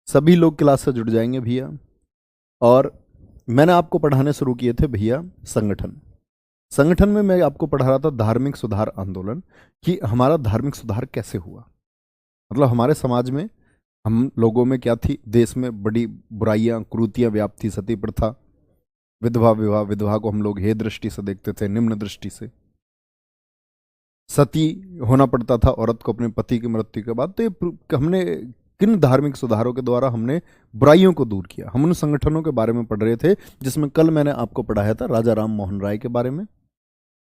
सभी लोग क्लास से जुड़ जाएंगे भैया। और मैंने आपको पढ़ाने शुरू किए थे भैया संगठन। संगठन में मैं आपको पढ़ा रहा था धार्मिक सुधार आंदोलन, कि हमारा धार्मिक सुधार कैसे हुआ। मतलब हमारे समाज में, हम लोगों में क्या थी, देश में बड़ी बुराइयां कुरीतियां व्याप्त थी। सती प्रथा, विधवा विवाह, विधवा को हम लोग हे दृष्टि से देखते थे, निम्न दृष्टि से। सती होना पड़ता था औरत को अपने पति की मृत्यु के बाद। तो ये हमने किन धार्मिक सुधारों के द्वारा हमने बुराइयों को दूर किया, हम उन संगठनों के बारे में पढ़ रहे थे, जिसमें कल मैंने आपको पढ़ाया था राजा राम मोहन राय के बारे में,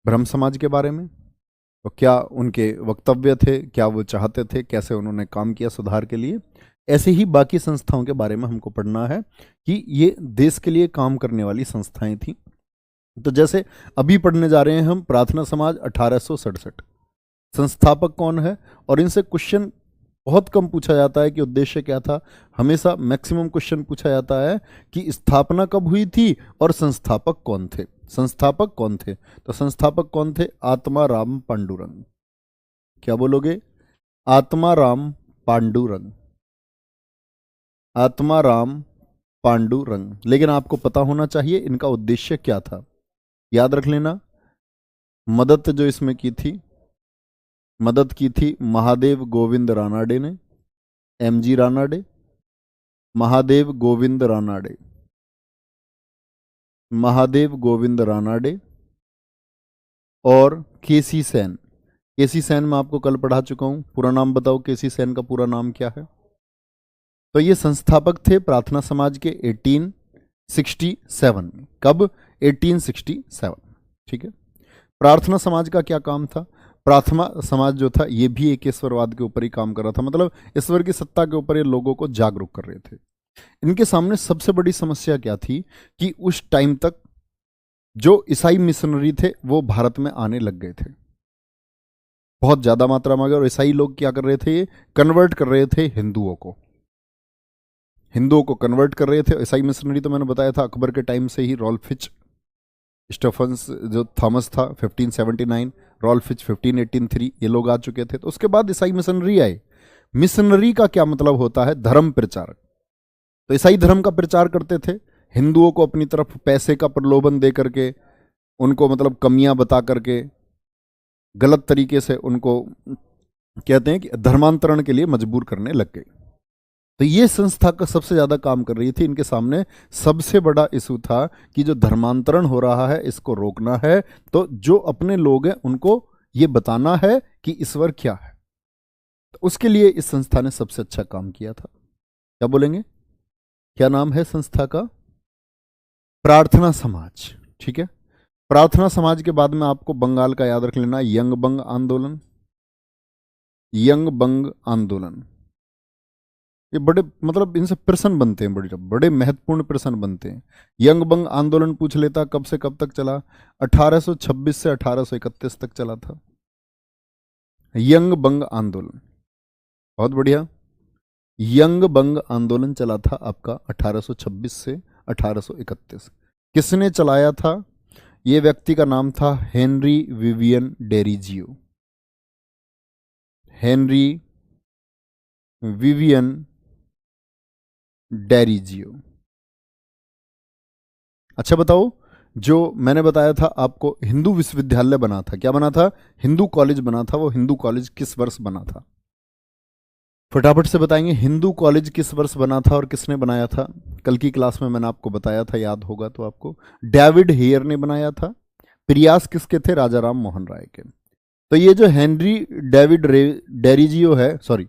ब्रह्म समाज के बारे में। तो क्या उनके वक्तव्य थे, क्या वो चाहते थे, कैसे उन्होंने काम किया सुधार के लिए। ऐसे ही बाकी संस्थाओं के बारे में हमको पढ़ना है कि ये देश के लिए काम करने वाली संस्थाएं थी। तो जैसे अभी पढ़ने जा रहे हैं हम प्रार्थना समाज 1867, संस्थापक कौन है। और इनसे क्वेश्चन बहुत कम पूछा जाता है कि उद्देश्य क्या था। हमेशा मैक्सिमम क्वेश्चन पूछा जाता है कि स्थापना कब हुई थी और संस्थापक कौन थे। संस्थापक कौन थे, तो संस्थापक कौन थे, आत्माराम पांडुरंग। क्या बोलोगे, आत्माराम पांडुरंग, आत्माराम पांडुरंग। लेकिन आपको पता होना चाहिए इनका उद्देश्य क्या था। याद रख लेना, मदद जो इसमें की थी, मदद की थी महादेव गोविंद रानाडे ने, एमजी रानाडे, महादेव गोविंद रानाडे, महादेव गोविंद रानाडे और केसी सेन। केसी सेन मैं आपको कल पढ़ा चुका हूं। पूरा नाम बताओ, केसी सेन का पूरा नाम क्या है। तो ये संस्थापक थे प्रार्थना समाज के 1867 में। कब, 1867। ठीक है। प्रार्थना समाज का क्या काम था। प्रार्थना समाज जो था ये भी एक ईश्वरवाद के ऊपर ही काम कर रहा था। मतलब ईश्वर की सत्ता के ऊपर ये लोगों को जागरूक कर रहे थे। इनके सामने सबसे बड़ी समस्या क्या थी कि उस टाइम तक जो ईसाई मिशनरी थे वो भारत में आने लग गए थे बहुत ज्यादा मात्रा में। और ईसाई लोग क्या कर रहे थे, ये कन्वर्ट कर रहे थे हिंदुओं को, हिंदुओं को कन्वर्ट कर रहे थे। ईसाई मिशनरी तो मैंने बताया था अकबर के टाइम से ही, रॉल्फिच स्टेफन्स जो थॉमस था 1579, रॉल्फिच 1583, ये लोग आ चुके थे। तो उसके बाद ईसाई मिशनरी आए। मिशनरी का क्या मतलब होता है, धर्म प्रचारक। तो ईसाई धर्म का प्रचार करते थे, हिंदुओं को अपनी तरफ पैसे का प्रलोभन दे करके, उनको मतलब कमियां बता करके, गलत तरीके से उनको कहते हैं कि धर्मांतरण के लिए मजबूर करने लग गए। तो ये संस्था का सबसे ज्यादा काम कर रही थी। इनके सामने सबसे बड़ा इशू था कि जो धर्मांतरण हो रहा है इसको रोकना है। तो जो अपने लोग हैं उनको ये बताना है कि ईश्वर क्या है। तो उसके लिए इस संस्था ने सबसे अच्छा काम किया था। क्या बोलेंगे, क्या नाम है संस्था का, प्रार्थना समाज। ठीक है। प्रार्थना समाज के बाद में आपको बंगाल का याद रख लेना, यंग बंग आंदोलन, यंग बंग आंदोलन। ये बड़े मतलब इनसे प्रश्न बनते हैं, बड़े बड़े महत्वपूर्ण प्रश्न बनते हैं। यंग बंग आंदोलन पूछ लेता कब से कब तक चला, 1826 से 1831 तक चला था यंग बंग आंदोलन। बहुत बढ़िया। यंग बंग आंदोलन चला था आपका 1826 से 1831। किसने चलाया था, ये व्यक्ति का नाम था Henry Vivian Derozio, Henry Vivian Derozio. अच्छा बताओ, जो मैंने बताया था आपको हिंदू विश्वविद्यालय बना था, क्या बना था, हिंदू कॉलेज बना था, वो हिंदू कॉलेज किस वर्ष बना था। फटाफट से बताएंगे, हिंदू कॉलेज किस वर्ष बना था और किसने बनाया था। कल की क्लास में मैंने आपको बताया था, याद होगा तो आपको। डेविड हेयर ने बनाया था। प्रयास किसके थे, राजा राम मोहन राय के। तो ये जो हेनरी डेविड डेरिजियो है, सॉरी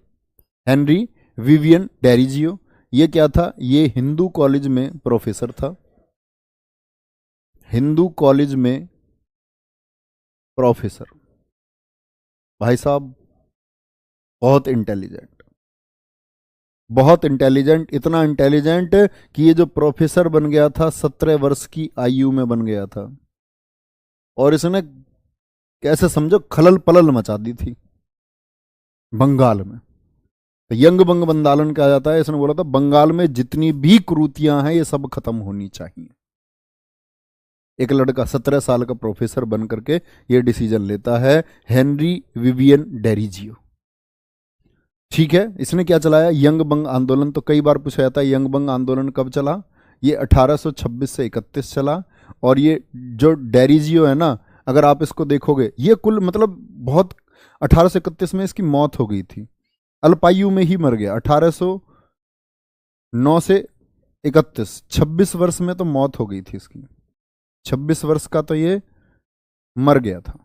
हेनरी विवियन डेरिजियो, ये क्या था, ये हिंदू कॉलेज में प्रोफेसर था, हिंदू कॉलेज में प्रोफेसर। भाई साहब बहुत इंटेलिजेंट, बहुत इंटेलिजेंट, इतना इंटेलिजेंट कि ये जो प्रोफेसर बन गया था 17 वर्ष की आयु में बन गया था। और इसने कैसे समझो खलल पलल मचा दी थी बंगाल में। तो यंग बंग बंदालन कहा जाता है। इसने बोला था बंगाल में जितनी भी कुरीतियां हैं ये सब खत्म होनी चाहिए। एक लड़का 17 साल का प्रोफेसर बन करके ये डिसीजन लेता है, हेनरी विवियन डेरिजियो। ठीक है, इसने क्या चलाया? यंग बंग आंदोलन। तो कई बार पूछा जाता है यंग बंग आंदोलन कब चला? ये 1826 से 31 चला। और ये जो डेरिजियो है ना, अगर आप इसको देखोगे, ये कुल मतलब बहुत 1831 में इसकी मौत हो गई थी, अल्पायु में ही मर गया। 1809 से 31, 26 वर्ष में तो मौत हो गई थी इसकी। 26 वर्ष का तो ये मर गया था,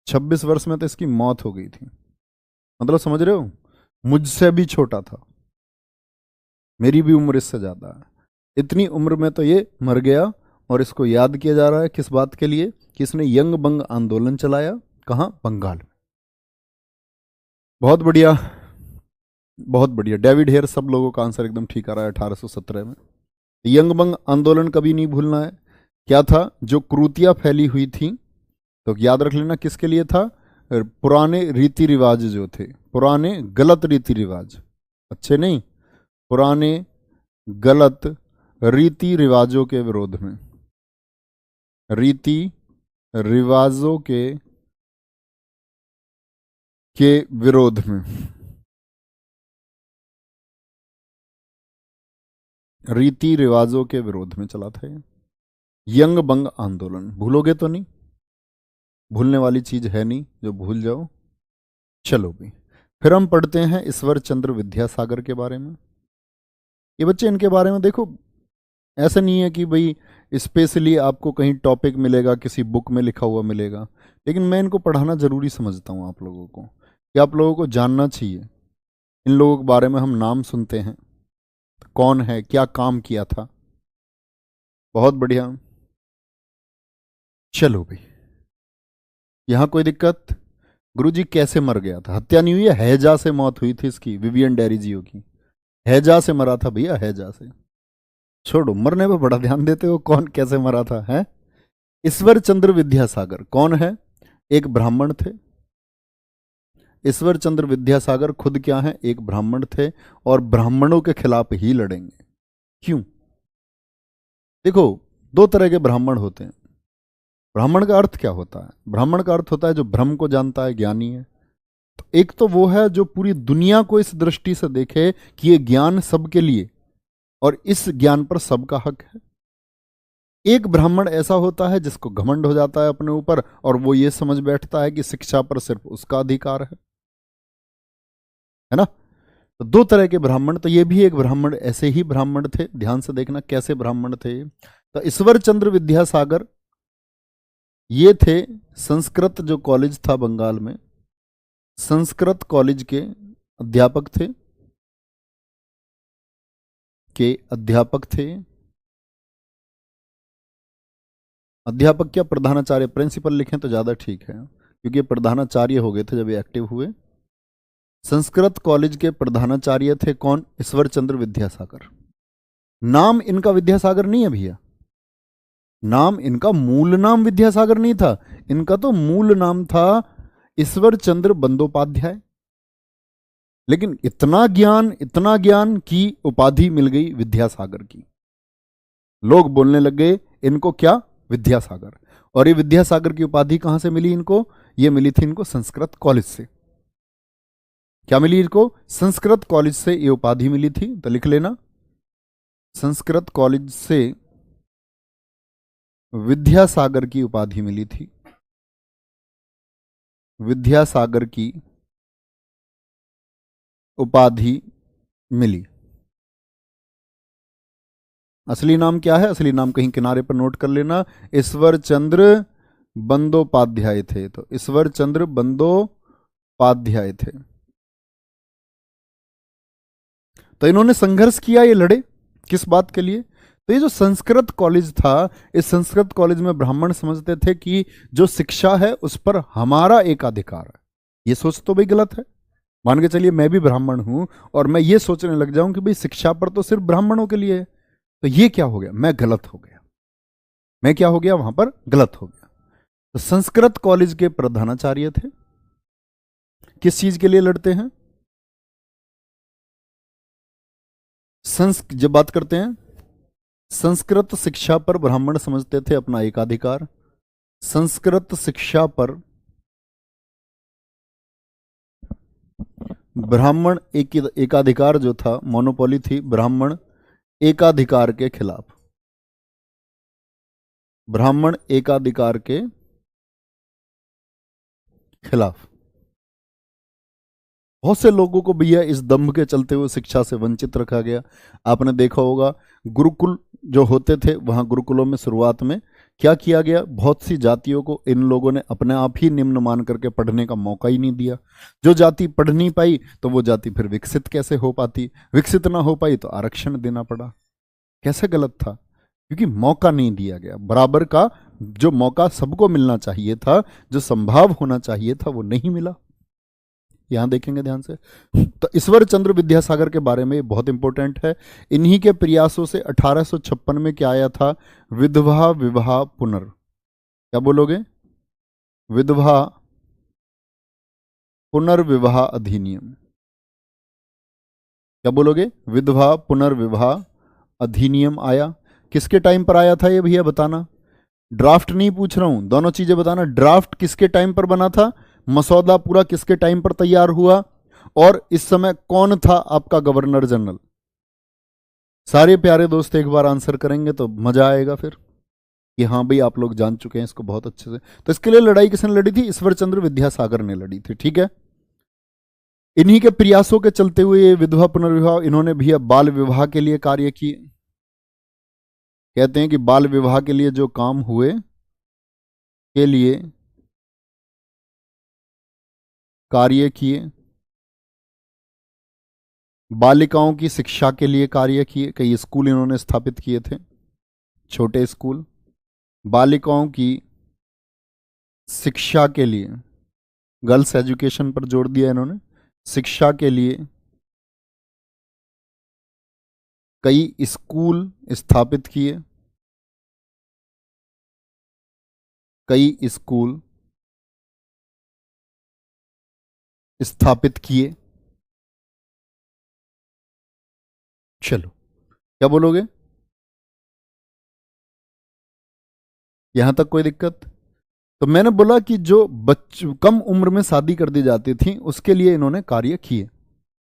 26 वर्ष में तो इसकी मौत हो गई थी। मतलब समझ रहे हो, मुझसे भी छोटा था, मेरी भी उम्र इससे ज्यादा है। इतनी उम्र में तो ये मर गया। और इसको याद किया जा रहा है किस बात के लिए? कि इसने यंग बंग आंदोलन चलाया। कहाँ? बंगाल में। बहुत बढ़िया, बहुत बढ़िया। डेविड हेयर, सब लोगों का आंसर एकदम ठीक आ रहा है। 1817 में यंग बंग आंदोलन कभी नहीं भूलना है। क्या था? जो क्रूतियां फैली हुई थी, तो याद रख लेना किसके लिए था? पुराने रीति रिवाज जो थे, पुराने गलत रीति रिवाज, अच्छे नहीं, पुराने गलत रीति रिवाजों के विरोध में, रीति रिवाजों के विरोध में, रीति रिवाजों के विरोध में चला था ये यंग बंग आंदोलन। भूलोगे तो नहीं, भूलने वाली चीज है नहीं जो भूल जाओ। चलो भी, फिर हम पढ़ते हैं ईश्वर चंद्र विद्यासागर के बारे में। ये बच्चे, इनके बारे में देखो, ऐसा नहीं है कि भाई स्पेशली आपको कहीं टॉपिक मिलेगा, किसी बुक में लिखा हुआ मिलेगा, लेकिन मैं इनको पढ़ाना जरूरी समझता हूँ आप लोगों को, कि आप लोगों को जानना चाहिए। इन लोगों के बारे में हम नाम सुनते हैं, कौन है, क्या काम किया था। बहुत बढ़िया। चलो भाई, यहां कोई दिक्कत? गुरुजी कैसे मर गया था? हत्या नहीं हुई है, हैजा से मौत हुई थी इसकी, विवियन डेरिजियो की। हैजा से मरा था भैया, हैजा से। छोड़ो, मरने पे बड़ा ध्यान देते हो, कौन कैसे मरा था है? ईश्वर चंद्र विद्यासागर कौन है? एक ब्राह्मण थे। ईश्वर चंद्र विद्यासागर खुद क्या है? एक ब्राह्मण थे, और ब्राह्मणों के खिलाफ ही लड़ेंगे। क्यों? देखो, दो तरह के ब्राह्मण होते हैं। ब्राह्मण का अर्थ क्या होता है? ब्राह्मण का अर्थ होता है जो ब्रह्म को जानता है, ज्ञानी है। तो एक तो वो है जो पूरी दुनिया को इस दृष्टि से देखे कि ये ज्ञान सबके लिए, और इस ज्ञान पर सबका हक है। एक ब्राह्मण ऐसा होता है जिसको घमंड हो जाता है अपने ऊपर, और वो ये समझ बैठता है कि शिक्षा पर सिर्फ उसका अधिकार है ना? तो दो तरह के ब्राह्मण। तो ये भी एक ब्राह्मण, ऐसे ही ब्राह्मण थे। ध्यान से देखना कैसे ब्राह्मण थे। तो ईश्वर चंद्र विद्यासागर ये थे, संस्कृत जो कॉलेज था बंगाल में, संस्कृत कॉलेज के अध्यापक थे, अध्यापक क्या, प्रधानाचार्य, प्रिंसिपल लिखें तो ज्यादा ठीक है, क्योंकि प्रधानाचार्य हो गए थे जब ये एक्टिव हुए। संस्कृत कॉलेज के प्रधानाचार्य थे कौन? ईश्वर चंद्र विद्यासागर। नाम इनका विद्यासागर नहीं है भैया, नाम इनका, मूल नाम विद्यासागर नहीं था। इनका तो मूल नाम था ईश्वर चंद्र बंदोपाध्याय। लेकिन इतना ज्ञान की उपाधि मिल गई विद्यासागर की। लोग बोलने लगे इनको क्या? विद्यासागर। और ये विद्यासागर की उपाधि कहां से मिली इनको? ये मिली थी इनको संस्कृत कॉलेज से। क्या मिली इनको? संस्कृत कॉलेज से ये उपाधि मिली थी। तो लिख लेना, संस्कृत कॉलेज से विद्यासागर की उपाधि मिली थी। विद्यासागर की उपाधि मिली। असली नाम क्या है? असली नाम कहीं किनारे पर नोट कर लेना, ईश्वर चंद्र बंदोपाध्याय थे। तो ईश्वर चंद्र बंदोपाध्याय थे। तो इन्होंने संघर्ष किया, ये लड़े किस बात के लिए? तो ये जो संस्कृत कॉलेज था, इस संस्कृत कॉलेज में ब्राह्मण समझते थे कि जो शिक्षा है उस पर हमारा एक अधिकार है। ये सोच तो भाई गलत है। मान के चलिए मैं भी ब्राह्मण हूं और मैं ये सोचने लग जाऊं कि भाई शिक्षा पर तो सिर्फ ब्राह्मणों के लिए है, तो ये क्या हो गया? मैं गलत हो गया। मैं क्या हो गया? वहां पर गलत हो गया। तो संस्कृत कॉलेज के प्रधानाचार्य थे, किस चीज के लिए लड़ते हैं? जब बात करते हैं संस्कृत शिक्षा पर, ब्राह्मण समझते थे अपना एकाधिकार। संस्कृत शिक्षा पर ब्राह्मण एकाधिकार जो था, मोनोपोली थी ब्राह्मण एकाधिकार के खिलाफ। ब्राह्मण एकाधिकार के खिलाफ। बहुत से लोगों को भैया इस दंभ के चलते हुए शिक्षा से वंचित रखा गया। आपने देखा होगा गुरुकुल जो होते थे, वहां गुरुकुलों में शुरुआत में क्या किया गया, बहुत सी जातियों को इन लोगों ने अपने आप ही निम्न मान करके पढ़ने का मौका ही नहीं दिया। जो जाति पढ़ नहीं पाई तो वो जाति फिर विकसित कैसे हो पाती, विकसित ना हो पाई तो आरक्षण देना पड़ा। कैसे गलत था, क्योंकि मौका नहीं दिया गया। बराबर का जो मौका सबको मिलना चाहिए था, जो संभाव होना चाहिए था, वो नहीं मिला। यहां देखेंगे ध्यान से। तो ईश्वर चंद्र विद्यासागर के बारे में बहुत इंपॉर्टेंट है। इन्हीं के प्रयासों से 1856 में क्या आया था, विधवा विवाह पुनर्, क्या बोलोगे, विधवा पुनर्विवाह अधिनियम। क्या बोलोगे, विधवा पुनर्विवाह अधिनियम आया। किसके टाइम पर आया था ये भैया बताना। ड्राफ्ट नहीं पूछ रहा हूं, दोनों चीजें बताना। ड्राफ्ट किसके टाइम पर बना था, मसौदा पूरा किसके टाइम पर तैयार हुआ, और इस समय कौन था आपका गवर्नर जनरल। सारे प्यारे दोस्त एक बार आंसर करेंगे तो मजा आएगा फिर कि हाँ भाई आप लोग जान चुके हैं इसको बहुत अच्छे से। तो इसके लिए लड़ाई किसने लड़ी थी, ईश्वर चंद्र विद्यासागर ने लड़ी थी। ठीक है, इन्हीं के प्रयासों के चलते हुए ये विधवा पुनर्विवाह, इन्होंने भैया बाल विवाह के लिए कार्य किए। कहते हैं कि बाल विवाह के लिए जो काम हुए, के लिए कार्य किए, बालिकाओं की शिक्षा के लिए कार्य किए। कई स्कूल इन्होंने स्थापित किए थे, छोटे स्कूल। बालिकाओं की शिक्षा के लिए, गर्ल्स एजुकेशन पर जोर दिया इन्होंने, शिक्षा के लिए कई स्कूल स्थापित किए, कई स्कूल स्थापित किए। चलो, क्या बोलोगे, यहां तक कोई दिक्कत। तो मैंने बोला कि जो बच्चों कम उम्र में शादी कर दी जाती थी उसके लिए इन्होंने कार्य किए।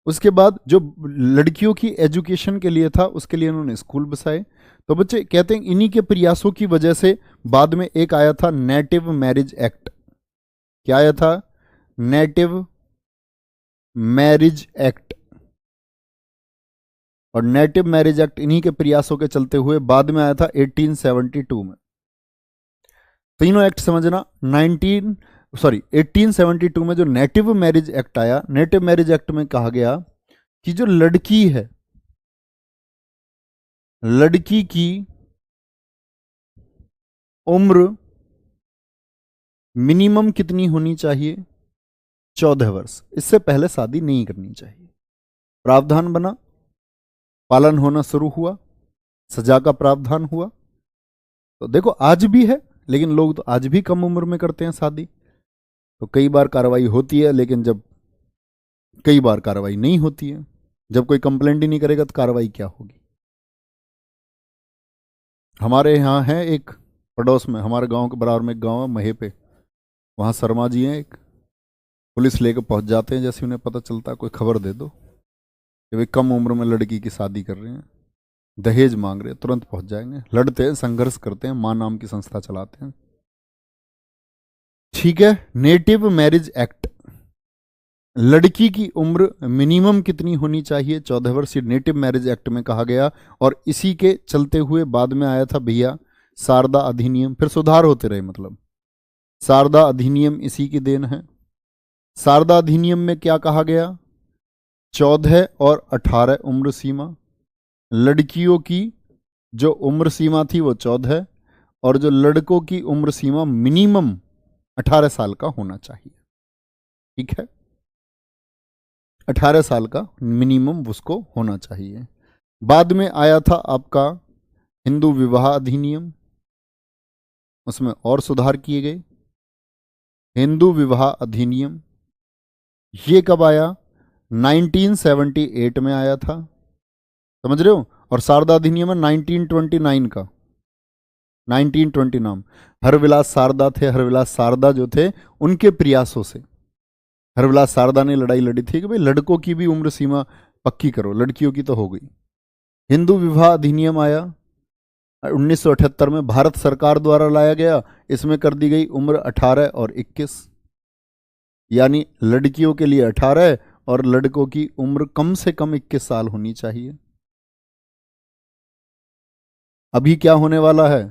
उसके बाद जो लड़कियों की एजुकेशन के लिए था उसके लिए इन्होंने स्कूल बसाए। तो बच्चे कहते हैं इन्हीं के प्रयासों की वजह से बाद में एक आया था नेटिव मैरिज एक्ट। क्या आया था, नेटिव मैरिज एक्ट। और नेटिव मैरिज एक्ट इन्हीं के प्रयासों के चलते हुए बाद में आया था 1872 में। तीनों एक्ट समझना। 1872 में जो नेटिव मैरिज एक्ट आया, नेटिव मैरिज एक्ट में कहा गया कि जो लड़की है, लड़की की उम्र मिनिमम कितनी होनी चाहिए, 14 वर्ष। इससे पहले शादी नहीं करनी चाहिए। प्रावधान बना, पालन होना शुरू हुआ, सजा का प्रावधान हुआ। तो देखो आज भी है, लेकिन लोग तो आज भी कम उम्र में करते हैं शादी। तो कई बार कार्रवाई होती है, लेकिन जब कई बार कार्रवाई नहीं होती है, जब कोई कंप्लेंट ही नहीं करेगा तो कार्रवाई क्या होगी। हमारे यहाँ है एक पड़ोस में, हमारे गांव के बराबर में एक गांव है महे पे, वहाँ शर्मा जी हैं एक, पुलिस लेकर पहुंच जाते हैं जैसे उन्हें पता चलता है कोई खबर दे दो कि वे कम उम्र में लड़की की शादी कर रहे हैं, दहेज मांग रहे हैं, तुरंत पहुंच जाएंगे। लड़ते हैं, संघर्ष करते हैं, मां नाम की संस्था चलाते हैं। ठीक है, नेटिव मैरिज एक्ट, लड़की की उम्र मिनिमम कितनी होनी चाहिए, 14 वर्ष, नेटिव मैरिज एक्ट में कहा गया। और इसी के चलते हुए बाद में आया था भैया शारदा अधिनियम। फिर सुधार होते रहे, मतलब शारदा अधिनियम इसी की देन है। शारदा अधिनियम में क्या कहा गया, 14 और 18 उम्र सीमा। लड़कियों की जो उम्र सीमा थी वो 14, और जो लड़कों की उम्र सीमा मिनिमम 18 साल का होना चाहिए। ठीक है, 18 साल का मिनिमम उसको होना चाहिए। बाद में आया था आपका हिंदू विवाह अधिनियम, उसमें और सुधार किए गए। हिंदू विवाह अधिनियम ये कब आया, 1978 में आया था, समझ रहे हो। और शारदा अधिनियम है 1929 का, 1929। हरविलास शारदा थे, हरविलास शारदा जो थे उनके प्रयासों से हरविलास शारदा ने लड़ाई लड़ी थी कि भाई लड़कों की भी उम्र सीमा पक्की करो, लड़कियों की तो हो गई। हिंदू विवाह अधिनियम आया 1978 में, भारत सरकार द्वारा लाया गया। इसमें कर दी गई उम्र 18 और 21, यानी लड़कियों के लिए 18 और लड़कों की उम्र कम से कम 21 साल होनी चाहिए। अभी क्या होने वाला है,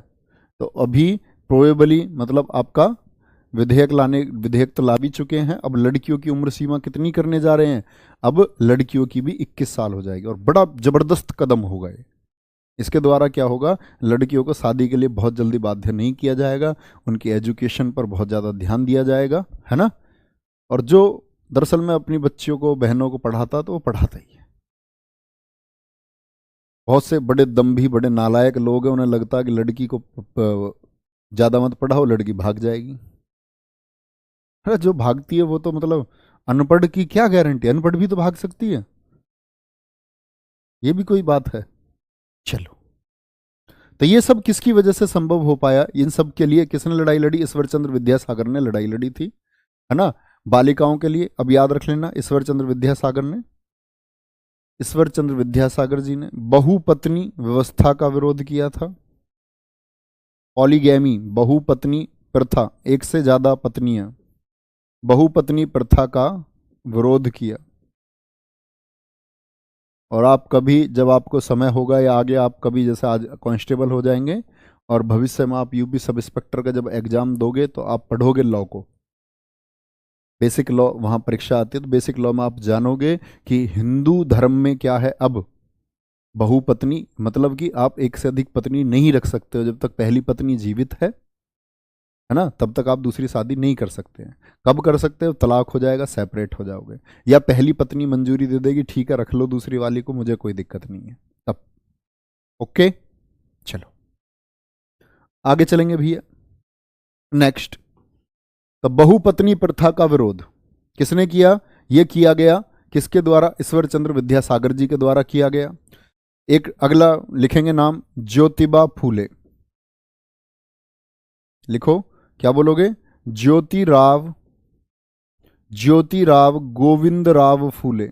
तो अभी प्रोबेबली मतलब आपका विधेयक तो ला भी चुके हैं, अब लड़कियों की उम्र सीमा कितनी करने जा रहे हैं, अब लड़कियों की भी 21 साल हो जाएगी, और बड़ा जबरदस्त कदम होगा ये। इसके द्वारा क्या होगा, लड़कियों को शादी के लिए बहुत जल्दी बाध्य नहीं किया जाएगा, उनकी एजुकेशन पर बहुत ज़्यादा ध्यान दिया जाएगा, है ना। और जो दरअसल में अपनी बच्चियों को, बहनों को पढ़ाता तो वो पढ़ाता ही है। बहुत से बड़े दम्भी, बड़े नालायक लोग हैं, उन्हें लगता है कि लड़की को ज़्यादा मत पढ़ाओ, लड़की भाग जाएगी। अरे जो भागती है वो तो मतलब अनपढ़ की क्या गारंटी, अनपढ़ भी तो भाग सकती है, ये भी कोई बात है। चलो, तो ये सब किसकी वजह से संभव हो पाया, इन सब के लिए किसने लड़ाई लड़ी, ईश्वर चंद्र विद्यासागर ने लड़ाई लड़ी थी, है ना। बालिकाओं के लिए अब याद रख लेना, ईश्वर चंद्र विद्यासागर ने, ईश्वर चंद्र विद्यासागर जी ने बहुपत्नी व्यवस्था का विरोध किया था। पॉलीगैमी, बहुपत्नी प्रथा, एक से ज्यादा पत्नियां, बहुपत्नी प्रथा का विरोध किया। और आप कभी, जब आपको समय होगा या आगे आप कभी जैसे आज कांस्टेबल हो जाएंगे और भविष्य में आप यूपी सब इंस्पेक्टर का जब एग्जाम दोगे तो आप पढ़ोगे लॉ को, बेसिक लॉ वहां परीक्षा आती है, तो बेसिक लॉ में आप जानोगे कि हिंदू धर्म में क्या है। अब बहुपत्नी मतलब कि आप एक से अधिक पत्नी नहीं रख सकते हो, जब तक पहली पत्नी जीवित है ना, तब तक आप दूसरी शादी नहीं कर सकते हैं। कब कर सकते हो, तलाक हो जाएगा, सेपरेट हो जाओगे, या पहली पत्नी मंजूरी दे देगी, ठीक है रख लो दूसरी वाली को, मुझे कोई दिक्कत नहीं है तब। ओके, चलो आगे चलेंगे भैया। नेक्स्ट, तो बहुपत्नी प्रथा का विरोध किसने किया, यह किया गया किसके द्वारा, ईश्वर चंद्र विद्यासागर जी के द्वारा किया गया। एक अगला लिखेंगे नाम, ज्योतिबा फूले, लिखो क्या बोलोगे, ज्योतिराव, ज्योतिराव गोविंदराव फूले,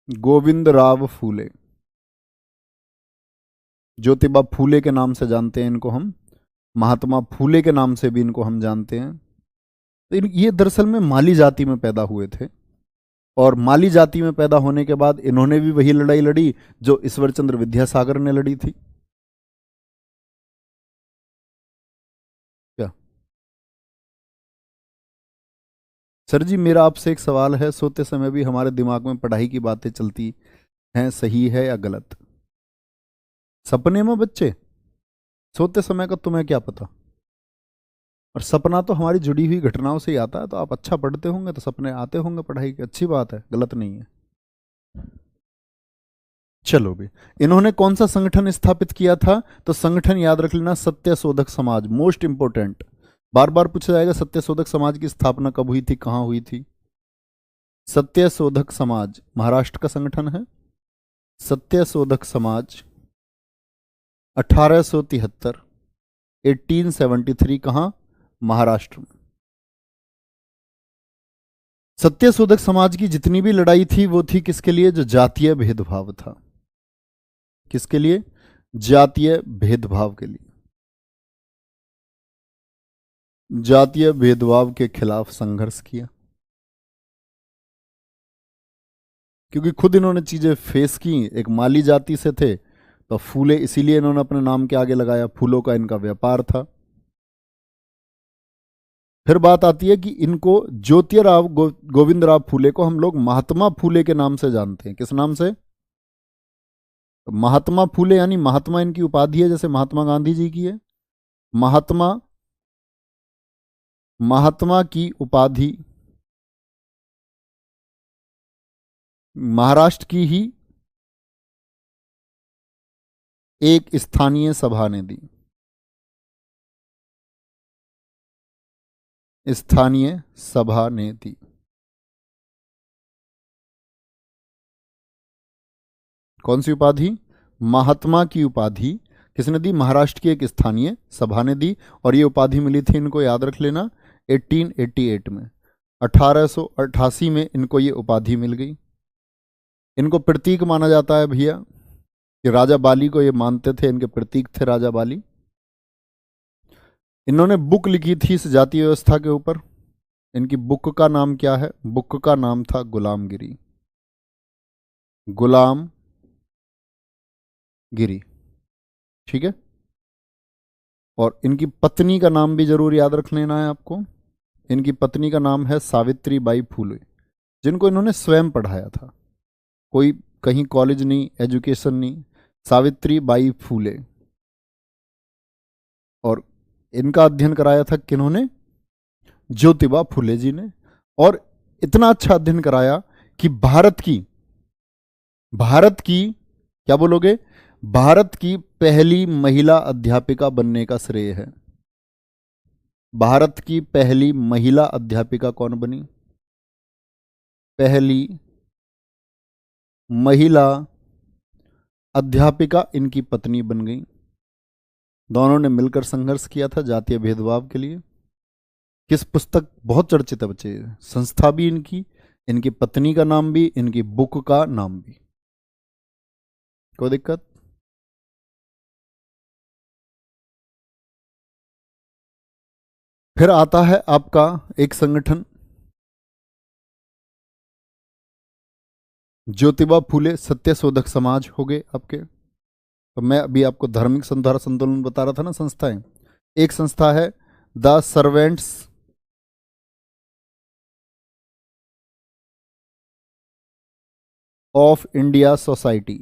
गोविंदराव फूले, ज्योतिबा फूले के नाम से जानते हैं इनको हम, महात्मा फूले के नाम से भी इनको हम जानते हैं। तो ये दरअसल में माली जाति में पैदा हुए थे, और माली जाति में पैदा होने के बाद इन्होंने भी वही लड़ाई लड़ी जो ईश्वर चंद्र विद्यासागर ने लड़ी थी। क्या सर जी, मेरा आपसे एक सवाल है, सोते समय भी हमारे दिमाग में पढ़ाई की बातें चलती हैं, सही है या गलत। सपने में बच्चे सोते समय का तुम्हें क्या पता, और सपना तो हमारी जुड़ी हुई घटनाओं से ही आता है, तो आप अच्छा पढ़ते होंगे तो सपने आते होंगे पढ़ाई की, अच्छी बात है, गलत नहीं है। चलो भी, इन्होंने कौन सा संगठन स्थापित किया था, तो संगठन याद रख लेना, सत्य शोधक समाज, मोस्ट इंपोर्टेंट, बार बार पूछा जाएगा सत्य शोधक समाज की स्थापना कब हुई थी, कहां हुई थी। सत्य शोधक समाज महाराष्ट्र का संगठन है। सत्य शोधक समाज 1873, 1873, कहां, महाराष्ट्र में। सत्य शोधक समाज की जितनी भी लड़ाई थी वो थी किसके लिए, जो जातीय भेदभाव था, किसके लिए, जातीय भेदभाव के लिए, जातीय भेदभाव के खिलाफ संघर्ष किया, क्योंकि खुद इन्होंने चीजें फेस की, एक माली जाति से थे, तो फूले इसीलिए इन्होंने अपने नाम के आगे लगाया, फूलों का इनका व्यापार था। फिर बात आती है कि इनको ज्योतिराव गोविंदराव फूले को हम लोग महात्मा फूले के नाम से जानते हैं, किस नाम से, तो महात्मा फूले, यानी महात्मा इनकी उपाधि है, जैसे महात्मा गांधी जी की है, महात्मा, महात्मा की उपाधि महाराष्ट्र की ही एक स्थानीय सभा ने दी, स्थानीय सभा ने दी। कौन सी उपाधि, महात्मा की उपाधि किसने दी, महाराष्ट्र की एक स्थानीय सभा ने दी, और ये उपाधि मिली थी इनको, याद रख लेना, 1888 में। 1888 में इनको ये उपाधि मिल गई। इनको प्रतीक माना जाता है भैया, कि राजा बाली को ये मानते थे, इनके प्रतीक थे राजा बाली। इन्होंने बुक लिखी थी इस जाति व्यवस्था के ऊपर। इनकी बुक का नाम क्या है? बुक का नाम था गुलामगिरी। गुलामगिरी, ठीक है। और इनकी पत्नी का नाम भी जरूर याद रख लेना है आपको। इनकी पत्नी का नाम है सावित्री बाई फूले, जिनको इन्होंने स्वयं पढ़ाया था। कोई कहीं कॉलेज नहीं, एजुकेशन नहीं, सावित्री बाई फूले। और इनका अध्ययन कराया था किन्होंने? ज्योतिबा फूले जी ने। और इतना अच्छा अध्ययन कराया कि भारत की क्या बोलोगे, भारत की पहली महिला अध्यापिका बनने का श्रेय है। भारत की पहली महिला अध्यापिका कौन बनी? पहली महिला अध्यापिका इनकी पत्नी बन गई। दोनों ने मिलकर संघर्ष किया था जातीय भेदभाव के लिए। किस पुस्तक, बहुत चर्चित है बच्चे, संस्था भी इनकी, इनकी पत्नी का नाम भी, इनकी बुक का नाम भी। कोई दिक्कत? फिर आता है आपका एक संगठन, ज्योतिबा फूले सत्यशोधक समाज हो गए आपके। तो मैं अभी आपको धार्मिक सुधार संतुलन बता रहा था ना संस्थाएं। एक संस्था है the servants of India society.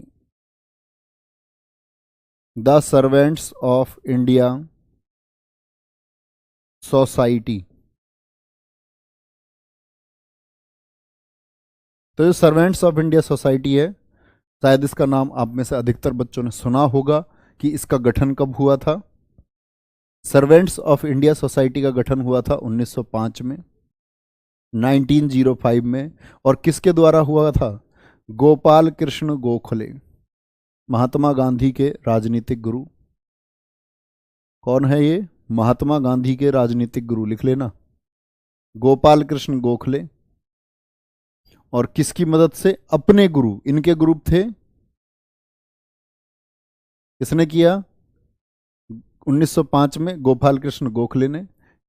The servants of India society. तो जो सर्वेंट्स ऑफ इंडिया सोसाइटी है, शायद इसका नाम आप में से अधिकतर बच्चों ने सुना होगा कि इसका गठन कब हुआ था। सर्वेंट्स ऑफ इंडिया सोसाइटी का गठन हुआ था 1905 में, 1905 में। और किसके द्वारा हुआ था? गोपाल कृष्ण गोखले, महात्मा गांधी के राजनीतिक गुरु। कौन है ये? महात्मा गांधी के राजनीतिक गुरु, लिख लेना, गोपाल कृष्ण गोखले। और किसकी मदद से? अपने गुरु, इनके गुरु थे। किसने किया? 1905 में गोपाल कृष्ण गोखले ने।